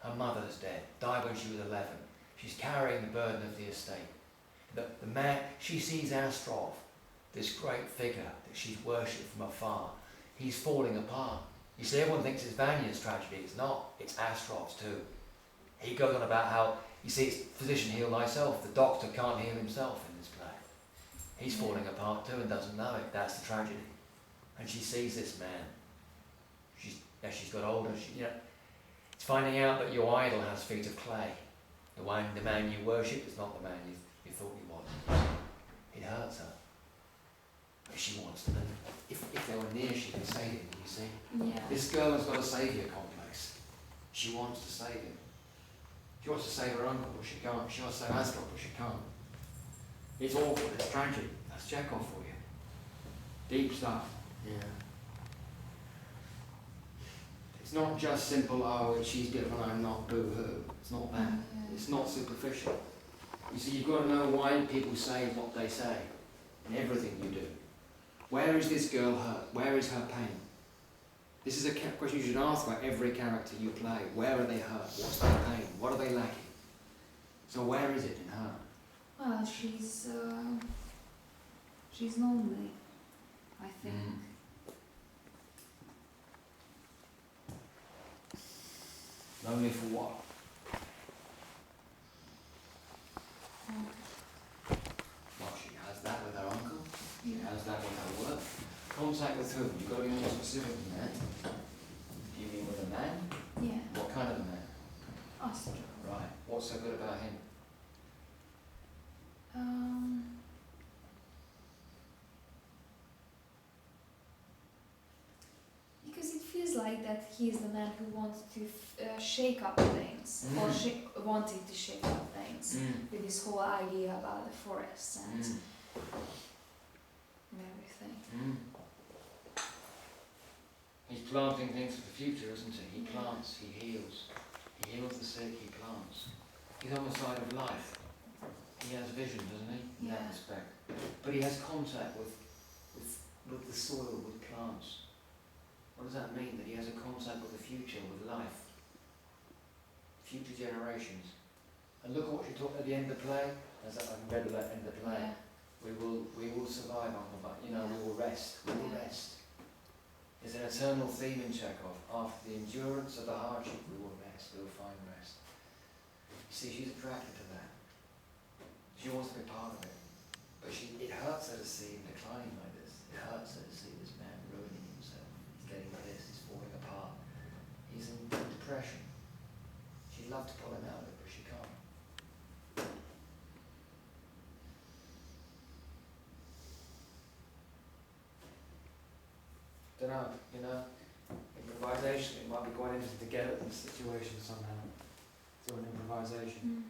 S3: Her mother's dead, died when she was 11. She's carrying the burden of the estate. The man, she sees Astrov, this great figure that she's worshipped from afar. He's falling apart. You see, everyone thinks it's Vanya's tragedy. It's not. It's Astrov's too. He goes on about how, you see, it's physician heal thyself. The doctor can't heal himself in this play. He's falling apart too and doesn't know it. That's the tragedy. And she sees this man. As she's got older, it's finding out that your idol has feet of clay. The man you worship is not the man you thought he was. It hurts her. But she wants to. And if they were near, she can save him, you see.
S2: Yeah.
S3: This girl has got a saviour complex. She wants to save him. She wants to save her uncle, but she can't. She wants to save Astrov, but she can't. It's awful, it's tragic. That's Chekhov for you. Deep stuff. Yeah. It's not just simple, oh, she's different, I'm not, boo-hoo. It's not that.
S2: Yeah.
S3: It's not superficial. You see, you've got to know why people say what they say in everything you do. Where is this girl hurt? Where is her pain? This is a question you should ask about every character you play. Where are they hurt? What's their pain? What are they lacking? So where is it in her?
S2: Well, she's lonely, I think.
S3: Lonely for what? Well, she has that with her uncle. She has that with her work. Contact with whom? You've got to be more specific than that. Do you mean with a man?
S2: Yeah.
S3: What kind of a man?
S2: Astro.
S3: Right. What's so good about him?
S2: Because it feels like that he is the man who wants to shake up things, or wanted to shake up things with this whole idea about the forest and everything.
S3: He's planting things for the future, isn't he? He plants, he heals. He heals the sick, he plants. He's on the side of life. He has vision, doesn't he? In that respect. But he has contact with the soil, with plants. What does that mean? That he has a contact with the future, with life. Future generations. And look at what she taught at the end of the play. As I read at the end of the play. We will survive, Uncle, but we will rest. We will rest. There's an eternal theme in Chekhov. After the endurance of the hardship, we will rest. We will find rest. You see, she's attracted to that. She wants to be part of it. But it hurts her to see him declining like this. It hurts her to see this man ruining himself. He's getting pissed. He's falling apart. He's in depression. She'd love to pull him out of it, but she can't. Don't know, improvisation, it might be quite interesting to get at this situation somehow, through an improvisation.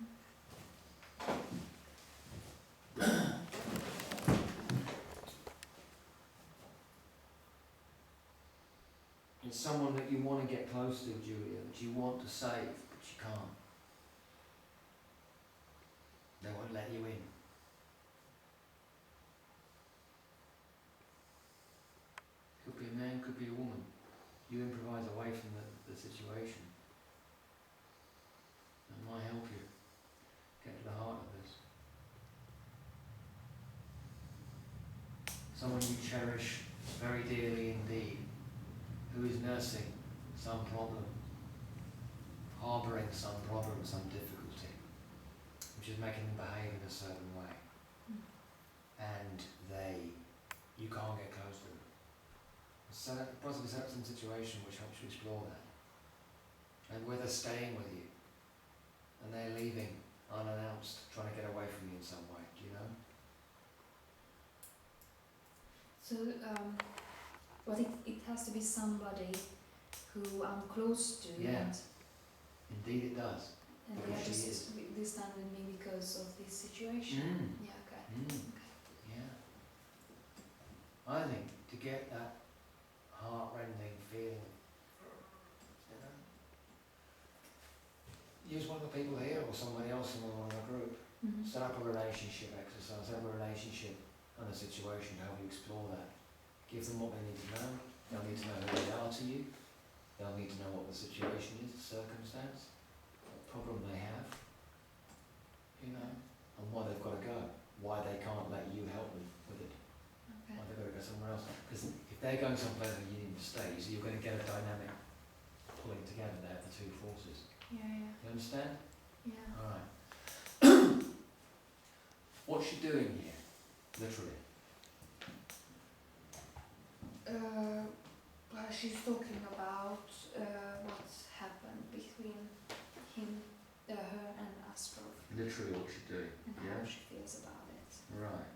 S3: It's someone that you want to get close to, Julia, that you want to save, but you can't. They won't let you in. Could be a man, could be a woman. You improvise away from the situation. That might help you get to the heart of this. Someone you cherish very dearly indeed, who is nursing some problem, harbouring some problem, some difficulty, which is making them behave in a certain way. And you can't get close to them. Possibly set up some situation which helps you explore that. And where they're staying with you, and they're leaving unannounced, trying to get away from you in some way, do you know?
S2: So, but it has to be somebody who I'm close to.
S3: Yeah. Indeed it does.
S2: And
S3: Because
S2: they are
S3: she
S2: just this time with me because of this situation. Yeah, okay.
S3: Yeah. I think to get that heart
S6: heart-rending feeling. You know? Use one of the people here or somebody else in the group.
S2: Mhm.
S6: Set up a relationship exercise, set up a relationship and a situation to help you explore that. Give them what they need to know. They'll need to know who they are to you. They'll need to know what the situation is, the circumstance, what problem they have, you know, and why they've got to go, why they can't let you help them with it,
S2: Okay.
S6: why they've got to go somewhere else. Because if they're going someplace where you need to stay, so you're going to get a dynamic pulling together there, the two forces.
S2: Yeah,
S6: You understand?
S2: yeah.
S6: Alright. What's she doing here? Literally.
S2: Well, she's talking about what happened between him, her and Astrov,
S6: Literally what she's doing.
S2: and
S6: Yeah?
S2: how she feels about it.
S6: Right.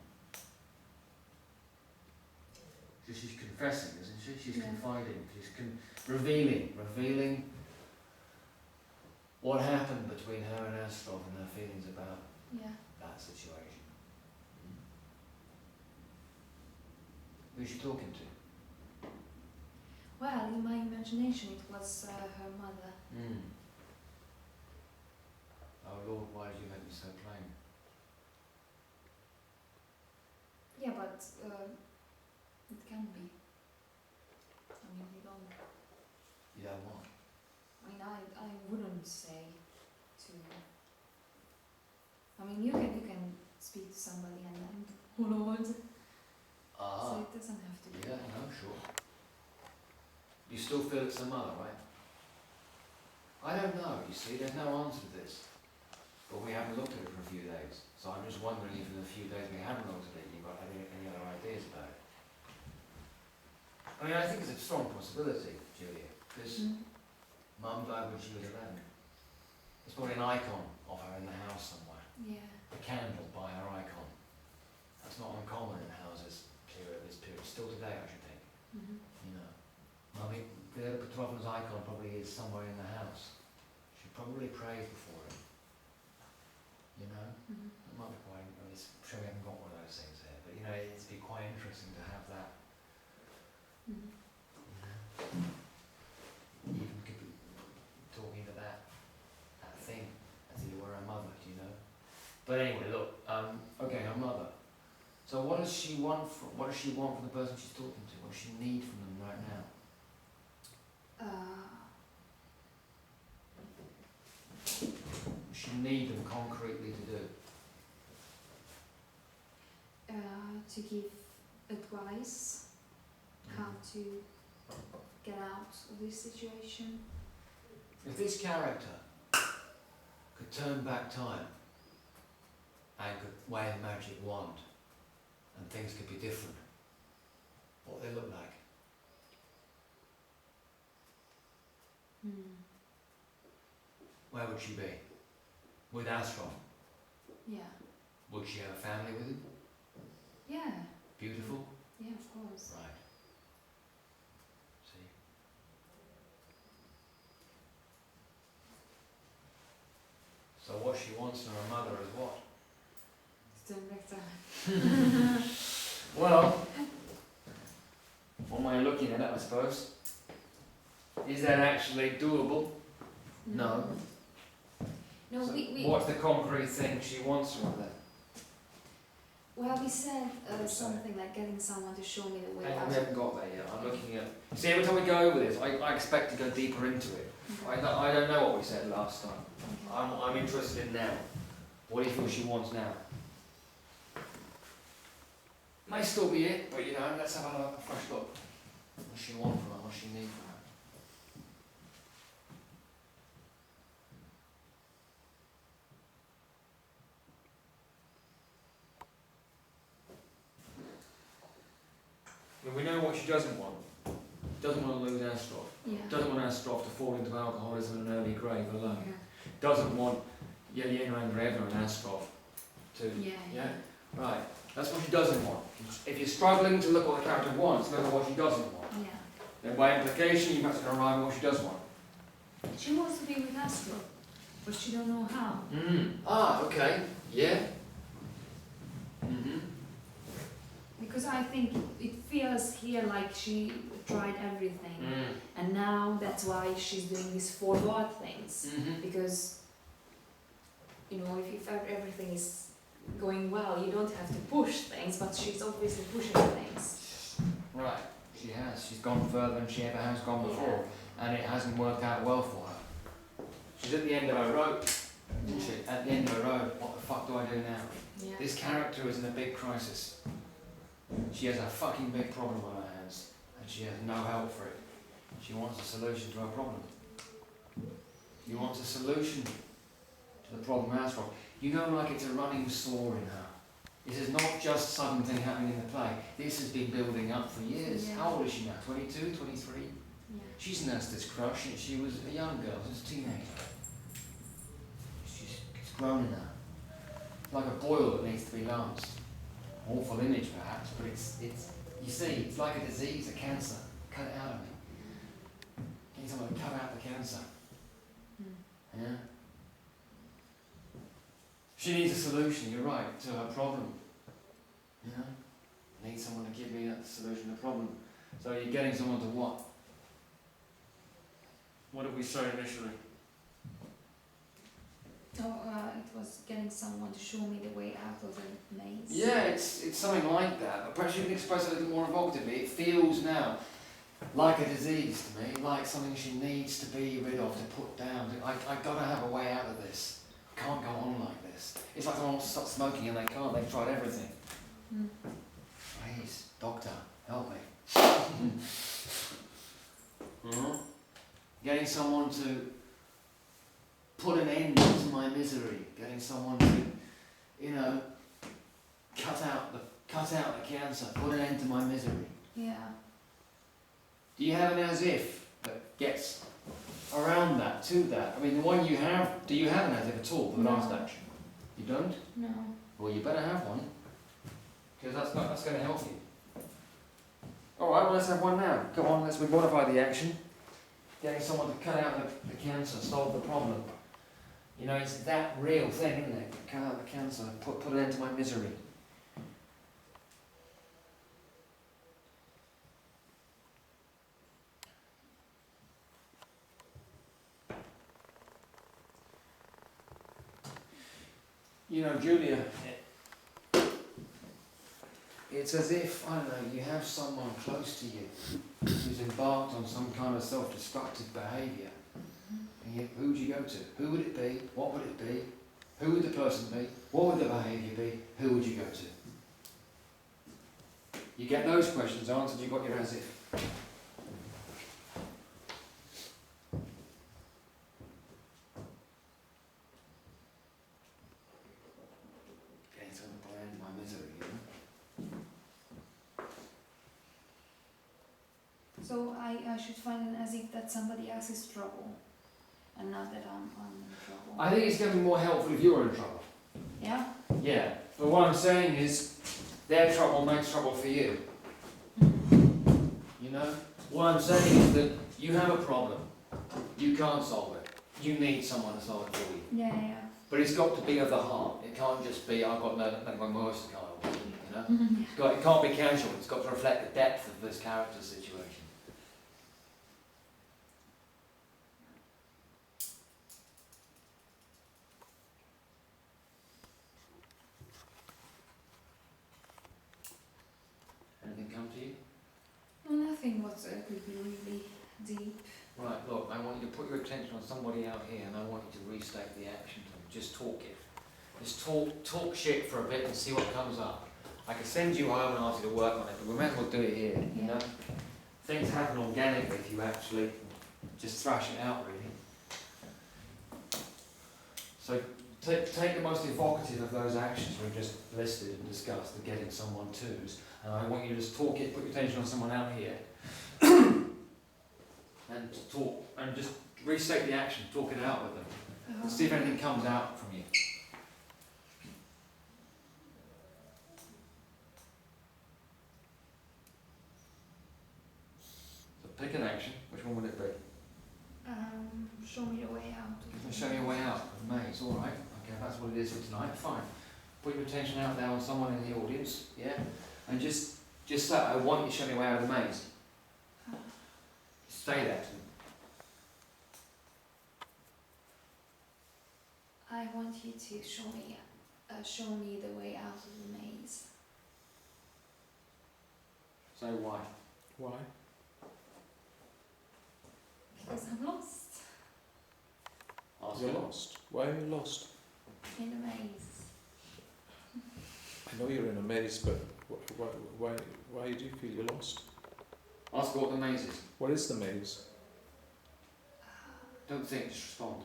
S6: So she's confessing, isn't she? She's
S2: Yeah.
S6: confiding, she's revealing what happened between her and Astrov and her feelings about
S2: Yeah.
S6: that situation. Who's she talking to?
S2: Well, in my imagination, it was her mother.
S6: Oh Lord, why did you make me so plain?
S2: Yeah, but it can be. I mean, we don't.
S6: You don't want?
S2: I mean, I wouldn't say to. I mean, you can speak to somebody and then, oh Lord. So it doesn't have to be.
S6: Yeah, no, sure. You still feel it's the mother, right? I don't know, you see, there's no answer to this. But we haven't looked at it for a few days. So I'm just wondering if in the few days we haven't looked at it, you've got any other ideas about it. I mean, I think it's a strong possibility, Julia, because Mum died when she was 11. There's probably an icon of her in the house somewhere.
S2: Yeah.
S6: A candle by her icon. That's not uncommon in houses at this period. Still today, I should think.
S2: Mhm.
S6: You know, Mummy, Petrovna's icon probably is somewhere in the house. She probably prays before it. You know,
S2: Mhm.
S6: it might be quite. I'm sure we haven't got one of those things here, but you know, it'd be quite interesting to have that.
S2: Mhm.
S6: You know, even could be talking to that thing as if it were her mother. Do you know? But anyway, look. Okay, her mother. So what does she want from the person she's talking to? What does she need from them right now? What does she need them concretely to do?
S2: To give advice how to get out of this situation.
S6: If this character could turn back time and could wave a magic wand and things could be different, what would they look like? Where would she be? With Astrov?
S2: Yeah.
S6: Would she have a family with him?
S2: Yeah.
S6: Beautiful?
S2: Yeah, of course.
S6: Right. See? So what she wants from her mother is what?
S2: To turn back time.
S6: Well, one way of looking at it, I suppose. Is that actually doable? No.
S2: No,
S6: So
S2: we
S6: what's the concrete thing she wants from that?
S2: well, we said
S6: What did you
S2: something like getting someone to show me the way
S6: Hang on,
S2: out.
S6: we haven't got there yet. I'm looking at. See, every time we go over this, I expect to go deeper into it.
S2: Okay.
S6: I don't know what we said last time.
S2: Okay.
S6: I'm interested in now. What do you feel she wants now? May still be it, but you know, let's have a fresh look. What does she want from her? What does she need from her? I mean, we know what she doesn't want. Doesn't want to lose Astrov.
S2: Yeah.
S6: Doesn't want Astrov to fall into alcoholism and an early grave alone.
S2: Yeah.
S6: Doesn't want Yelena Andreevna and Astrov to.
S2: Yeah.
S6: Yeah? Right. That's what she doesn't want. If you're struggling to look at what the character wants, look at what she doesn't want.
S2: Yeah.
S6: Then by implication, you must arrive at what she does want.
S2: She wants to be with Astro, but she don't know how.
S6: Ah, okay. Yeah. Mm-hmm.
S2: Because because I think it feels here like she tried everything, and now that's why she's doing these forward things. Because, you know, if everything is going well, you don't have to push things, but she's obviously pushing things.
S6: Right, she has. She's gone further than she ever has gone before, and it hasn't worked out well for her. She's at the end of her rope, isn't she? At the end of her rope, what the fuck do I do now?
S2: Yeah.
S6: This character is in a big crisis. She has a fucking big problem on her hands, and she has no help for it. She wants a solution to her problem. She wants a solution to the problem house from. You know, like it's a running sore in her. This is not just sudden thing happening in the play. This has been building up for years.
S2: Yeah.
S6: How old is she now? 22, 23?
S2: Yeah.
S6: She's nursed this crush since she was a young girl, since a teenager. It's grown in her. Like a boil that needs to be lanced. Awful image perhaps, but it's you see, it's like a disease, a cancer. Cut it out of me. Getting someone to cut out the cancer. Yeah? She needs a solution, you're right, to her problem. You know? Need someone to give me that solution to the problem. So you're getting someone to what? What did we say initially?
S2: Oh, it was getting someone to show me the way out of the maze.
S6: Yeah, it's something like that, but perhaps you can express it a little more evocatively. It feels now like a disease to me, like something she needs to be rid of, to put down. I gotta have a way out of this. I can't go on like this. It's like someone wants to stop smoking and they can't, they've tried everything. Please, doctor, help me. Getting someone to put an end to my misery, getting someone to, you know, cut out the cancer, put an end to my misery.
S2: Yeah.
S6: Do you have an as if that gets around that, to that? I mean, the one you have, do you have an as if at all for the last
S2: No.
S6: action? You don't?
S2: No.
S6: Well, you better have one, because that's going to help you. All right, well, let's have one now. Go on, let's modify the action. Getting someone to cut out the cancer, solve the problem. You know, it's that real thing, isn't it? Cut out the cancer, put an end to my misery. You know, Julia, it's as if, I don't know, you have someone close to you who's embarked on some kind of self-destructive behaviour. And yet, who would you go to? Who would it be? What would it be? Who would the person be? What would the behaviour be? Who would you go to? You get those questions answered, you've got your as if. Getting someone to end my misery, you know?
S2: So I should find an as if that somebody else is trouble, and not that I'm in trouble.
S6: I think it's going to be more helpful if you're in trouble.
S2: Yeah?
S6: Yeah, but what I'm saying is, their trouble makes trouble for you. You know? What I'm saying is that you have a problem. You can't solve it. You need someone to solve it for you.
S2: Yeah, yeah.
S6: But it's got to be of the heart. It can't just be, I've got nothing worse to go on, you know? It can't be casual. It's got to reflect the depth of this character's situation. Anything come to you?
S2: No, nothing was could be really deep.
S6: Right, look, I want you to put your attention on somebody out here and I want you to restate the action to them. Just talk it. Just talk shit for a bit and see what comes up. I could send you home and ask you to work on it, but we might as well do it here, you know? Things happen organically if you actually just thrash it out, really. So take the most evocative of those actions we've just listed and discussed, the getting someone to's, and I want you to just talk it, put your attention on someone out here. And talk, and just restate the action, talk it out with them. And see if anything comes out from you. So pick an action, which one would it be?
S2: Show me the way out.
S6: Show me a way out of the maze, alright. Okay, if that's what it is for tonight, fine. Put your attention out there on someone in the audience, yeah? And just Just say, I want you to show me a way out of the maze. Say that to me.
S2: I want you to show me the way out of the maze.
S6: Say why.
S4: Why?
S2: Because I'm lost
S6: Ask
S4: You're
S6: her.
S4: lost. Why are you lost?
S2: in a maze.
S4: I know you're in a maze, but why do you feel you're lost?
S6: Ask her what the maze is.
S4: What is the maze?
S6: Don't think, just respond.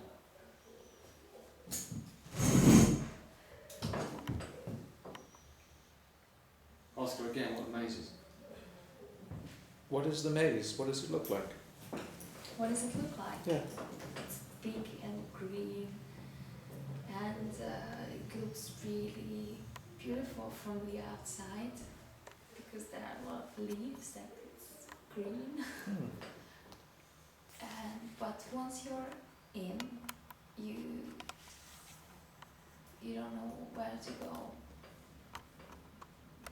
S6: Ask her again what the maze is.
S4: What is the maze? What does it look like?
S2: What does it look like?
S4: Yeah.
S2: It's big and green, and it looks really beautiful from the outside because there are a lot of leaves and it's green. But once you're in, you don't know where to go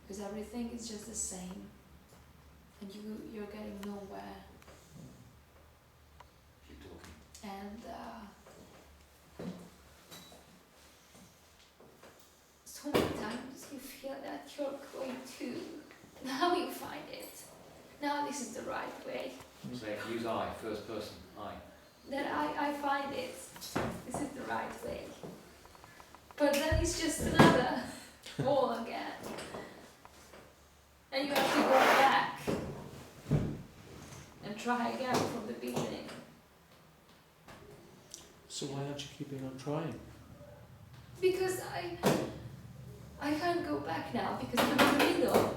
S2: because everything is just the same, and you're getting nowhere.
S6: Keep talking.
S2: And so many times you feel that you're going to, now you find it. Now this is the right way.
S6: Say, use I, first person, I.
S2: That I find it. This is the right way. But then it's just another wall again. And you have to go back and try again from the beginning.
S4: So why aren't you keeping on trying?
S2: Because I can't go back now because I'm in the middle.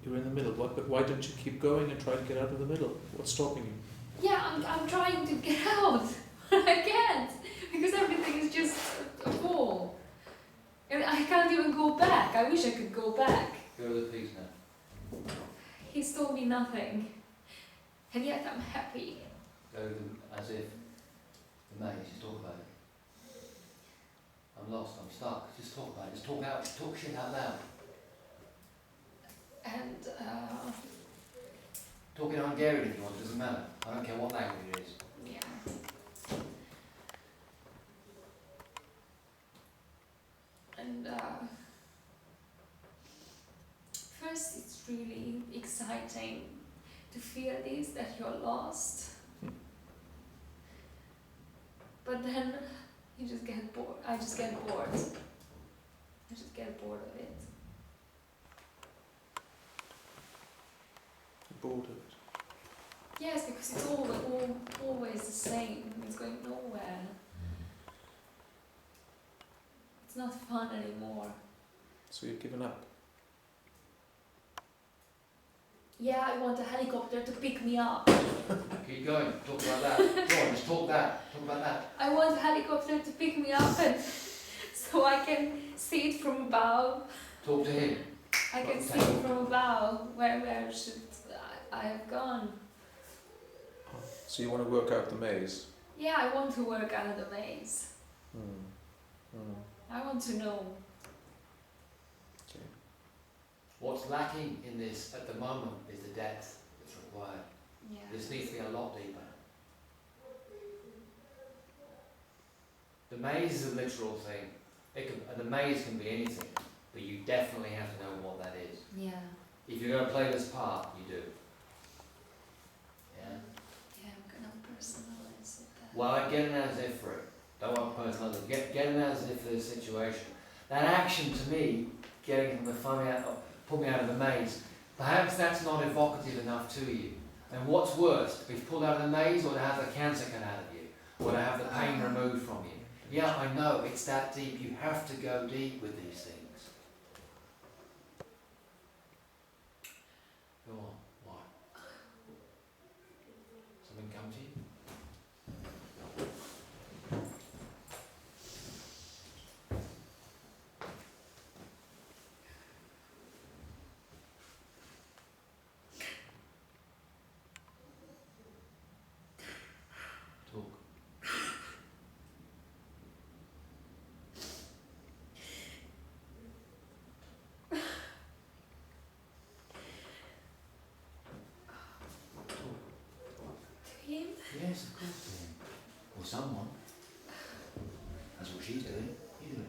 S4: You're in the middle. What? But why don't you keep going and try to get out of the middle? What's stopping you?
S2: Yeah, I'm trying to get out, but I can't because everything is just a wall. And I can't even go back. I wish I could go back.
S6: Go to the piece now.
S2: He's told me nothing, and yet I'm happy.
S6: Go to them as if the maze, just talk about it. I'm lost, I'm stuck. Just talk about it. Just talk out, talk shit out loud.
S2: And
S6: Talk in Hungarian if you want, it doesn't matter. I don't care what language it is.
S2: yeah. And first it's really exciting to feel this, that you're lost. But then you just get bored. I just get bored. I just get bored of it.
S4: You're bored of it.
S2: Yes, because it's always the same. It's going nowhere. It's not fun anymore.
S4: So you've given up.
S2: Yeah, I want a helicopter to pick me up.
S6: Keep going, talk about that. Go on, just talk that. Talk about that.
S2: I want a helicopter to pick me up and so I can see it from above.
S6: Talk to him.
S2: I can see it from above. Where should I have gone?
S4: So you want to work out the maze?
S2: Yeah, I want to work out of the maze.
S4: Hmm.
S2: I want to know.
S4: Okay.
S6: What's lacking in this at the moment is the depth that's required.
S2: Yeah.
S6: This needs to be a lot deeper. The maze is a literal thing. The maze can be anything, but you definitely have to know what that is.
S2: Yeah.
S6: If you're going to play this part, you do. Yeah?
S2: Yeah, I'm gonna personalize it.
S6: Well, get an as if for it. Don't want personality. Get an as if for the situation. That action to me, getting the fun out, pull me out of the maze, perhaps that's not evocative enough to you. And what's worse, to be pulled out of the maze or to have the cancer cut out of you? Or to have the pain removed from you? Yeah, I know, it's that deep. You have to go deep with these things. Go on, what? Something come to you? Talk. Yes, of course to him. Or someone. That's what she's doing. You do it.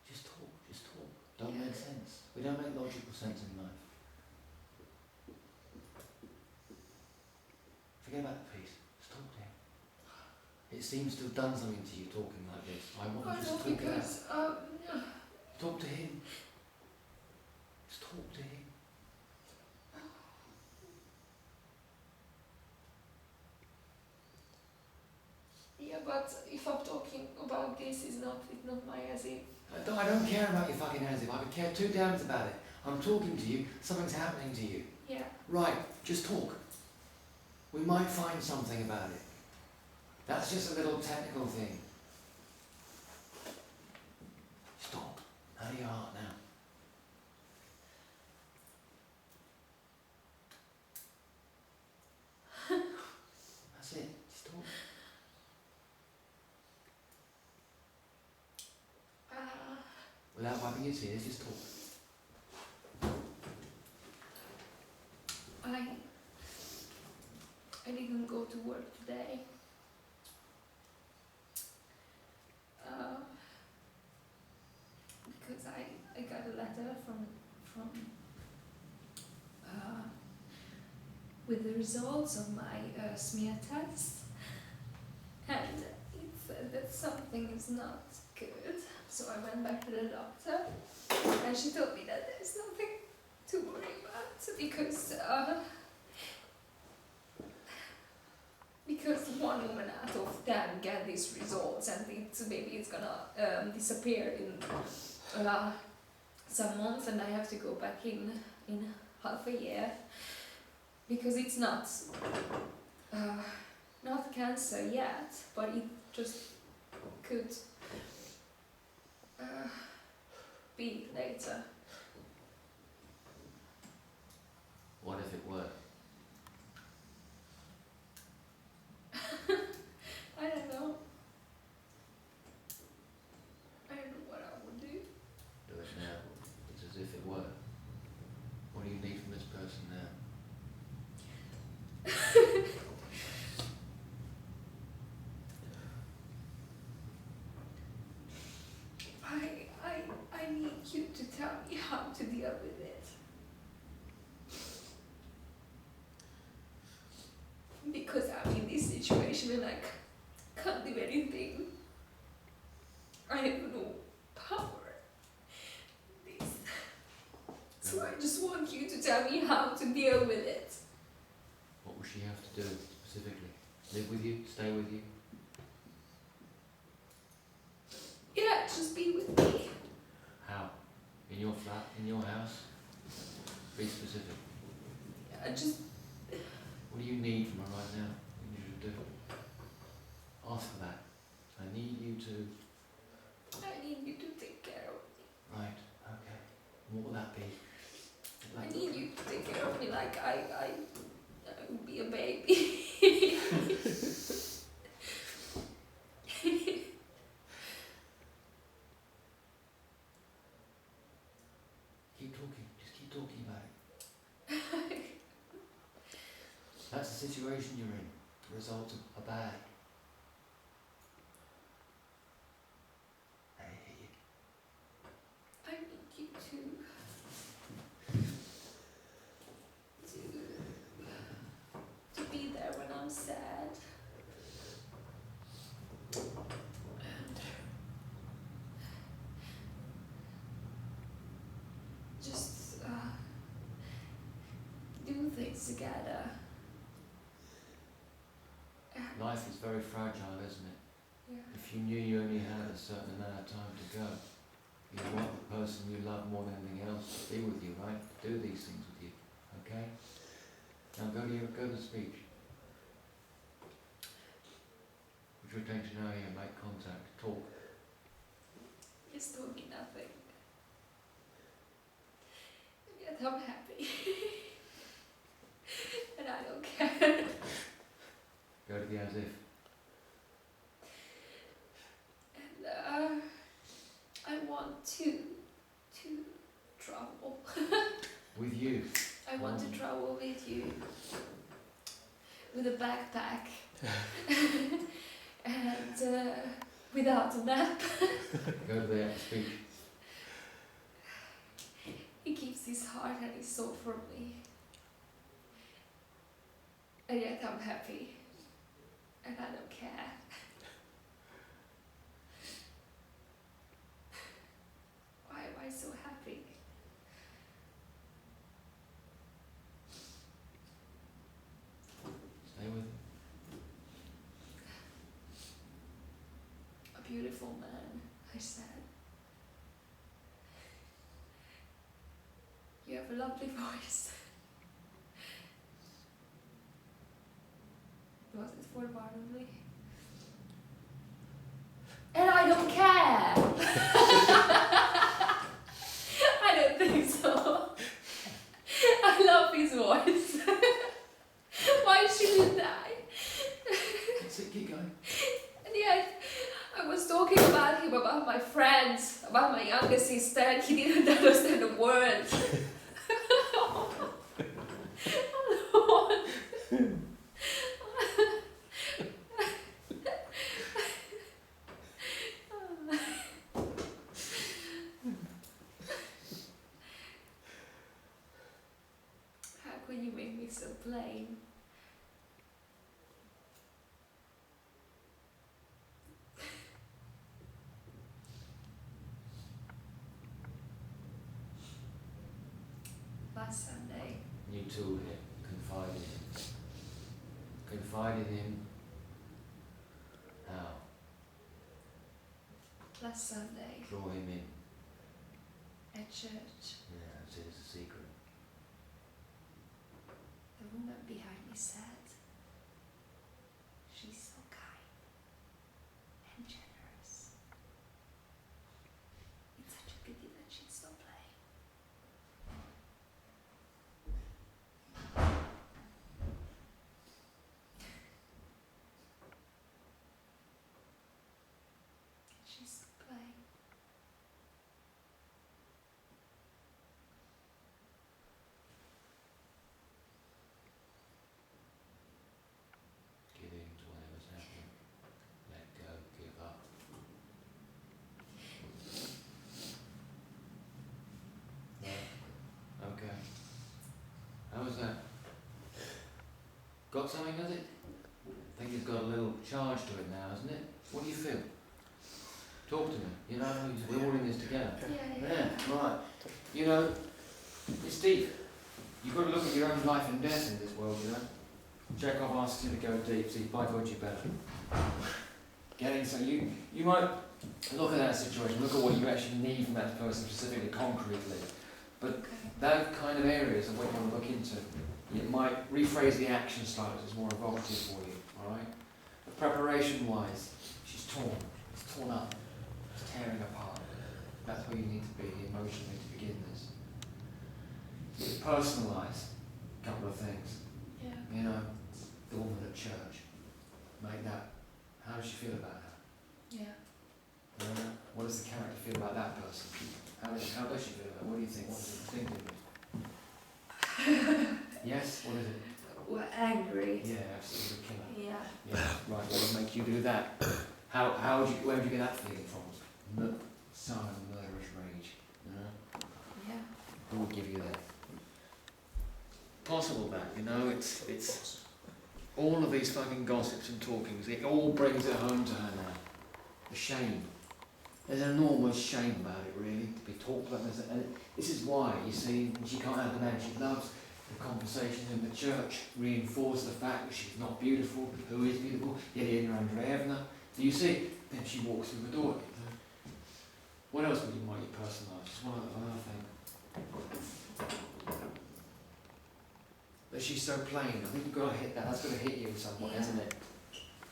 S6: Just talk, just talk. Don't make sense. We don't make logical sense in life. Forget about the peace. Just talk to him. It seems to have done something to you talking like this. I want you to just talk it out. Talk to him. Just talk to him.
S2: Yeah, but if I'm talking about this, it's not my as if.
S6: I don't care about your fucking as if. I could care two damns about it. I'm talking to you. Something's happening to you.
S2: Yeah.
S6: Right, just talk. We might find something about it. That's just a little technical thing. Stop. Out of your heart now. That's it. Just talk. Without wiping your tears, just talk.
S2: I didn't go to work today. Because I got a letter from with the results of my smear test, and it said that something is not good. So I went back to the doctor, and she told me that there's nothing to worry about because one woman out of 10 get these results, and maybe it's gonna disappear in some months, and I have to go back in half a year, because it's not cancer yet, but it just could be later.
S6: What if it were?
S2: I don't know. I don't know what I would do.
S6: Do it now. It's as if it were. What do you need from this person now?
S2: I need you to tell me how to deal with it. Because I'm in this situation and I can't do anything. I have no power in this. So I just want you to tell me how to deal with it.
S6: What will she have to do specifically? Live with you? Stay with you?
S2: Yeah, just be with me.
S6: How? In your flat? In your house? Be specific.
S2: Yeah, just
S6: What do you need from her right now? What do you need to do? Ask for that. I need you to...
S2: take care of me.
S6: Right, okay. What will that be?
S2: I need you to take care of me like I would be a baby.
S6: Keep talking. Just keep talking about it. That's the situation you're in. The results are bad. I hate you.
S2: I need you to be there when I'm sad. And just do things together.
S6: Life is very fragile, isn't it?
S2: Yeah.
S6: If you knew you only had a certain amount of time to go, you want the person you love more than anything else to be with you, right? Do these things with you, okay? Now go to the speech. Put your attention out here, make contact, talk.
S2: Just told me nothing. Yet I'm happy.
S6: With you.
S2: I want to travel with you. With a backpack. And without a map.
S6: Go there, speak.
S2: He keeps his heart and his soul for me. And yet I'm happy. And I don't care. Why am I so happy?
S6: Stay with him.
S2: A beautiful man, I said. You have a lovely voice. Was it for Barnaby? And I don't care! I don't think so. I love his voice. Why shouldn't I?
S6: That's it, keep going.
S2: And yet, I was talking about him, about my friends, about my younger sister, and he didn't understand a word. How could you make me so plain? Last Sunday,
S6: You told him, confide in him. Confide in him. How?
S2: last Sunday
S6: Draw him in.
S2: at church,
S6: Yeah, that's it, it's a secret.
S2: the woman behind me said, "She's so kind and generous. It's such a pity that she's so plain." She's so plain.
S6: Give in to whatever's happening. Let go, give up. No? Okay. How was that? Got something, has it? I think it's got a little charge to it now, hasn't it? What do you feel? Talk to me. You know, we're all in this together. Yeah, right. You know, it's deep. You've got to look at your own life and death in this world, you know. Chekhov asks you to go deep, see, by God you better. Getting so you might look at that situation, look at what you actually need from that person specifically, concretely. But
S2: Okay.
S6: that kind of areas of what you want to look into, you might rephrase the action slightly so it's more evocative for you, alright? But preparation-wise, she's torn. It's torn up. It's tearing apart. That's where you need to be emotionally to begin this. Personalise a couple of things.
S2: Yeah.
S6: You know, the woman at church. Make that. How does she feel about her?
S2: Yeah.
S6: What does the character feel about that person? How does she feel about it? What do you think? What does it think of it? Yes? What is it?
S2: We're angry.
S6: Yeah, absolutely killer.
S2: Yeah.
S6: Yeah, right, what would make you do that? Where would you get that feeling from? Silent murderous rage. You know?
S2: Yeah.
S6: Who would give you that? Possible that, you know, it's all of these fucking gossips and talkings, it all brings it home to her now. The shame. There's an enormous shame about it, really, to be talked about. And this is why, you see, she can't have the man she loves. The conversations in the church reinforce the fact that she's not beautiful, who is beautiful, Yelena Andreevna. Do you see? Then she walks through the door. What else would you want your personalise? Just one other thing. That she's so plain. I think you've got to hit that. That's got to hit you in some way,
S2: Yeah.
S6: hasn't it?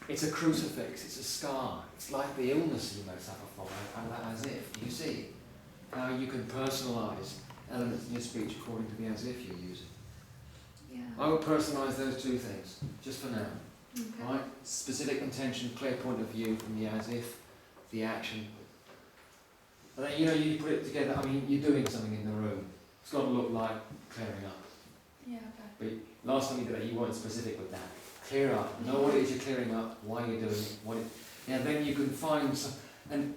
S6: It's a crucifix. It's a scar. It's like the illness you may suffer from. As if. You see how you can personalise elements in your speech according to the as if you're using.
S2: Yeah.
S6: I would personalise those two things, just for now.
S2: Okay.
S6: Right? Specific intention, clear point of view from the as if, the action. And then, you know, you put it together, I mean, you're doing something in the room. It's got to look like clearing up.
S2: Yeah, okay.
S6: Last time you did it, you weren't specific with that. Clear up. Know what it is you're clearing up, why you're doing it, yeah, then you can find some, and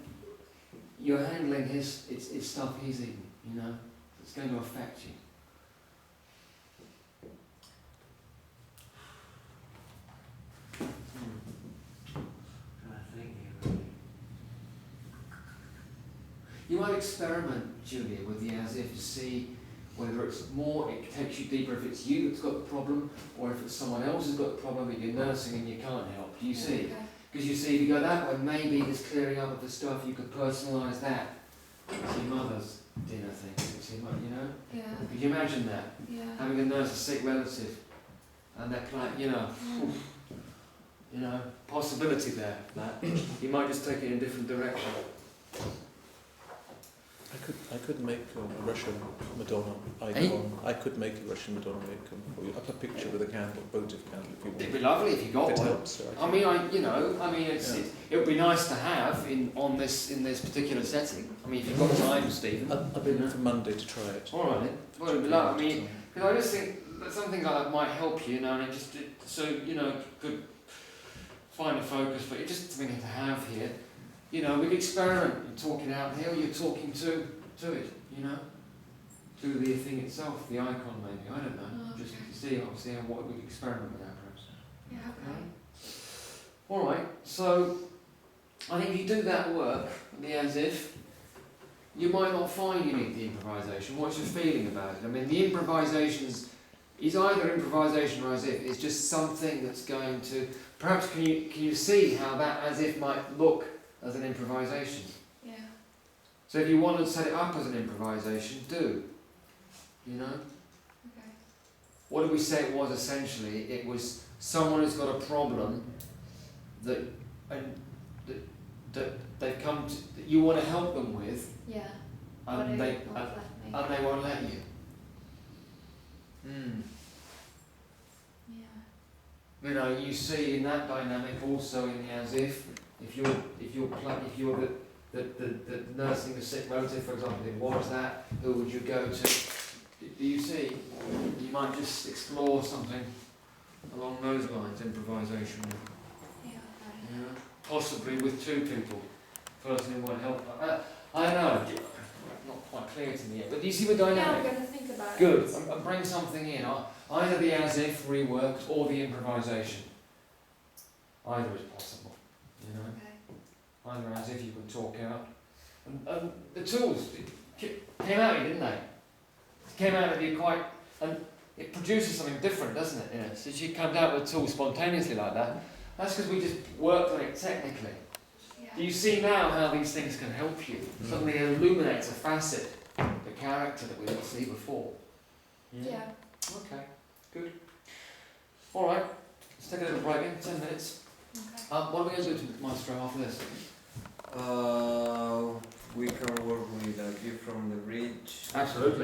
S6: you're handling it's stuff he's eating, you know. It's going to affect you. You might experiment, Julia, with the as if to see whether it's more, it takes you deeper if it's you that's got the problem, or if it's someone else who's got the problem that you're nursing and you can't help. Do you see?
S2: Okay.
S6: Because you see, if you go that way, maybe this clearing up of the stuff, you could personalise that. It's your mother's dinner thing, it's your mother, you know?
S2: Yeah.
S6: Could you imagine that?
S2: Yeah.
S6: Having to nurse a sick relative, and they're like, you know, possibility there, that. You might just take it in a different direction.
S4: I could make a Russian Madonna icon. I could make a Russian Madonna icon for you. Up a picture with a candle, votive candle, if you want.
S6: It'd be lovely if you got
S4: If it
S6: one.
S4: helps, so
S6: It would be nice to have in this particular setting. I mean, if you've got time, Stephen.
S4: I'll be in for Monday to try it.
S6: All right then. Well, it'd be lovely. I mean, because I just think that something like that might help you, you know, and could find a focus, but it's just something to have here. You know, we could experiment and talk it out here. You're talking to it, you know, to the thing itself, the icon maybe. I don't know.
S2: Oh, okay.
S6: Just to see, obviously, what we could experiment with that perhaps.
S2: Yeah, okay.
S6: All right. So I think if you do that work, the as if, you might not find you need the improvisation. What's your feeling about it? I mean, the improvisation is either improvisation or as if. It's just something that's going to. Perhaps can you see how that as if might look as an improvisation?
S2: Yeah.
S6: So if you want to set it up as an improvisation, do. You know?
S2: Okay.
S6: What did we say it was essentially? It was someone who's got a problem that they've come to, that you want to help them with,
S2: Yeah.
S6: and they won't let you.
S2: Yeah.
S6: You know, you see in that dynamic also in the as if you're the nursing the sick relative, for example, if it was that, who would you go to? Do you see? You might just explore something along those lines, improvisation.
S2: Yeah.
S6: Yeah. Possibly with two people. Person who won't help. I don't know. Not quite clear to me yet. But do you see the
S2: Yeah, I'm
S6: dynamic?
S2: going to think about
S6: Good.
S2: it.
S6: And bring something in. Either the as if reworked or the improvisation. Either is possible. You know.
S2: Okay.
S6: Either as if you could talk out. And the tools came out of you, didn't they? It came out of you quite, and it produces something different, doesn't it? Yeah. So she comes out with a tool spontaneously like that. That's because we just worked on it technically.
S2: Yeah.
S6: Do you see now how these things can help you? Suddenly it illuminates a facet, the character that we didn't see before.
S2: Yeah.
S6: Okay, good. All right, let's take a little break in, 10 minutes.
S2: Okay.
S6: What are we going to do to Maestro after this?
S5: We can work with a gift from the bridge.
S6: Absolutely.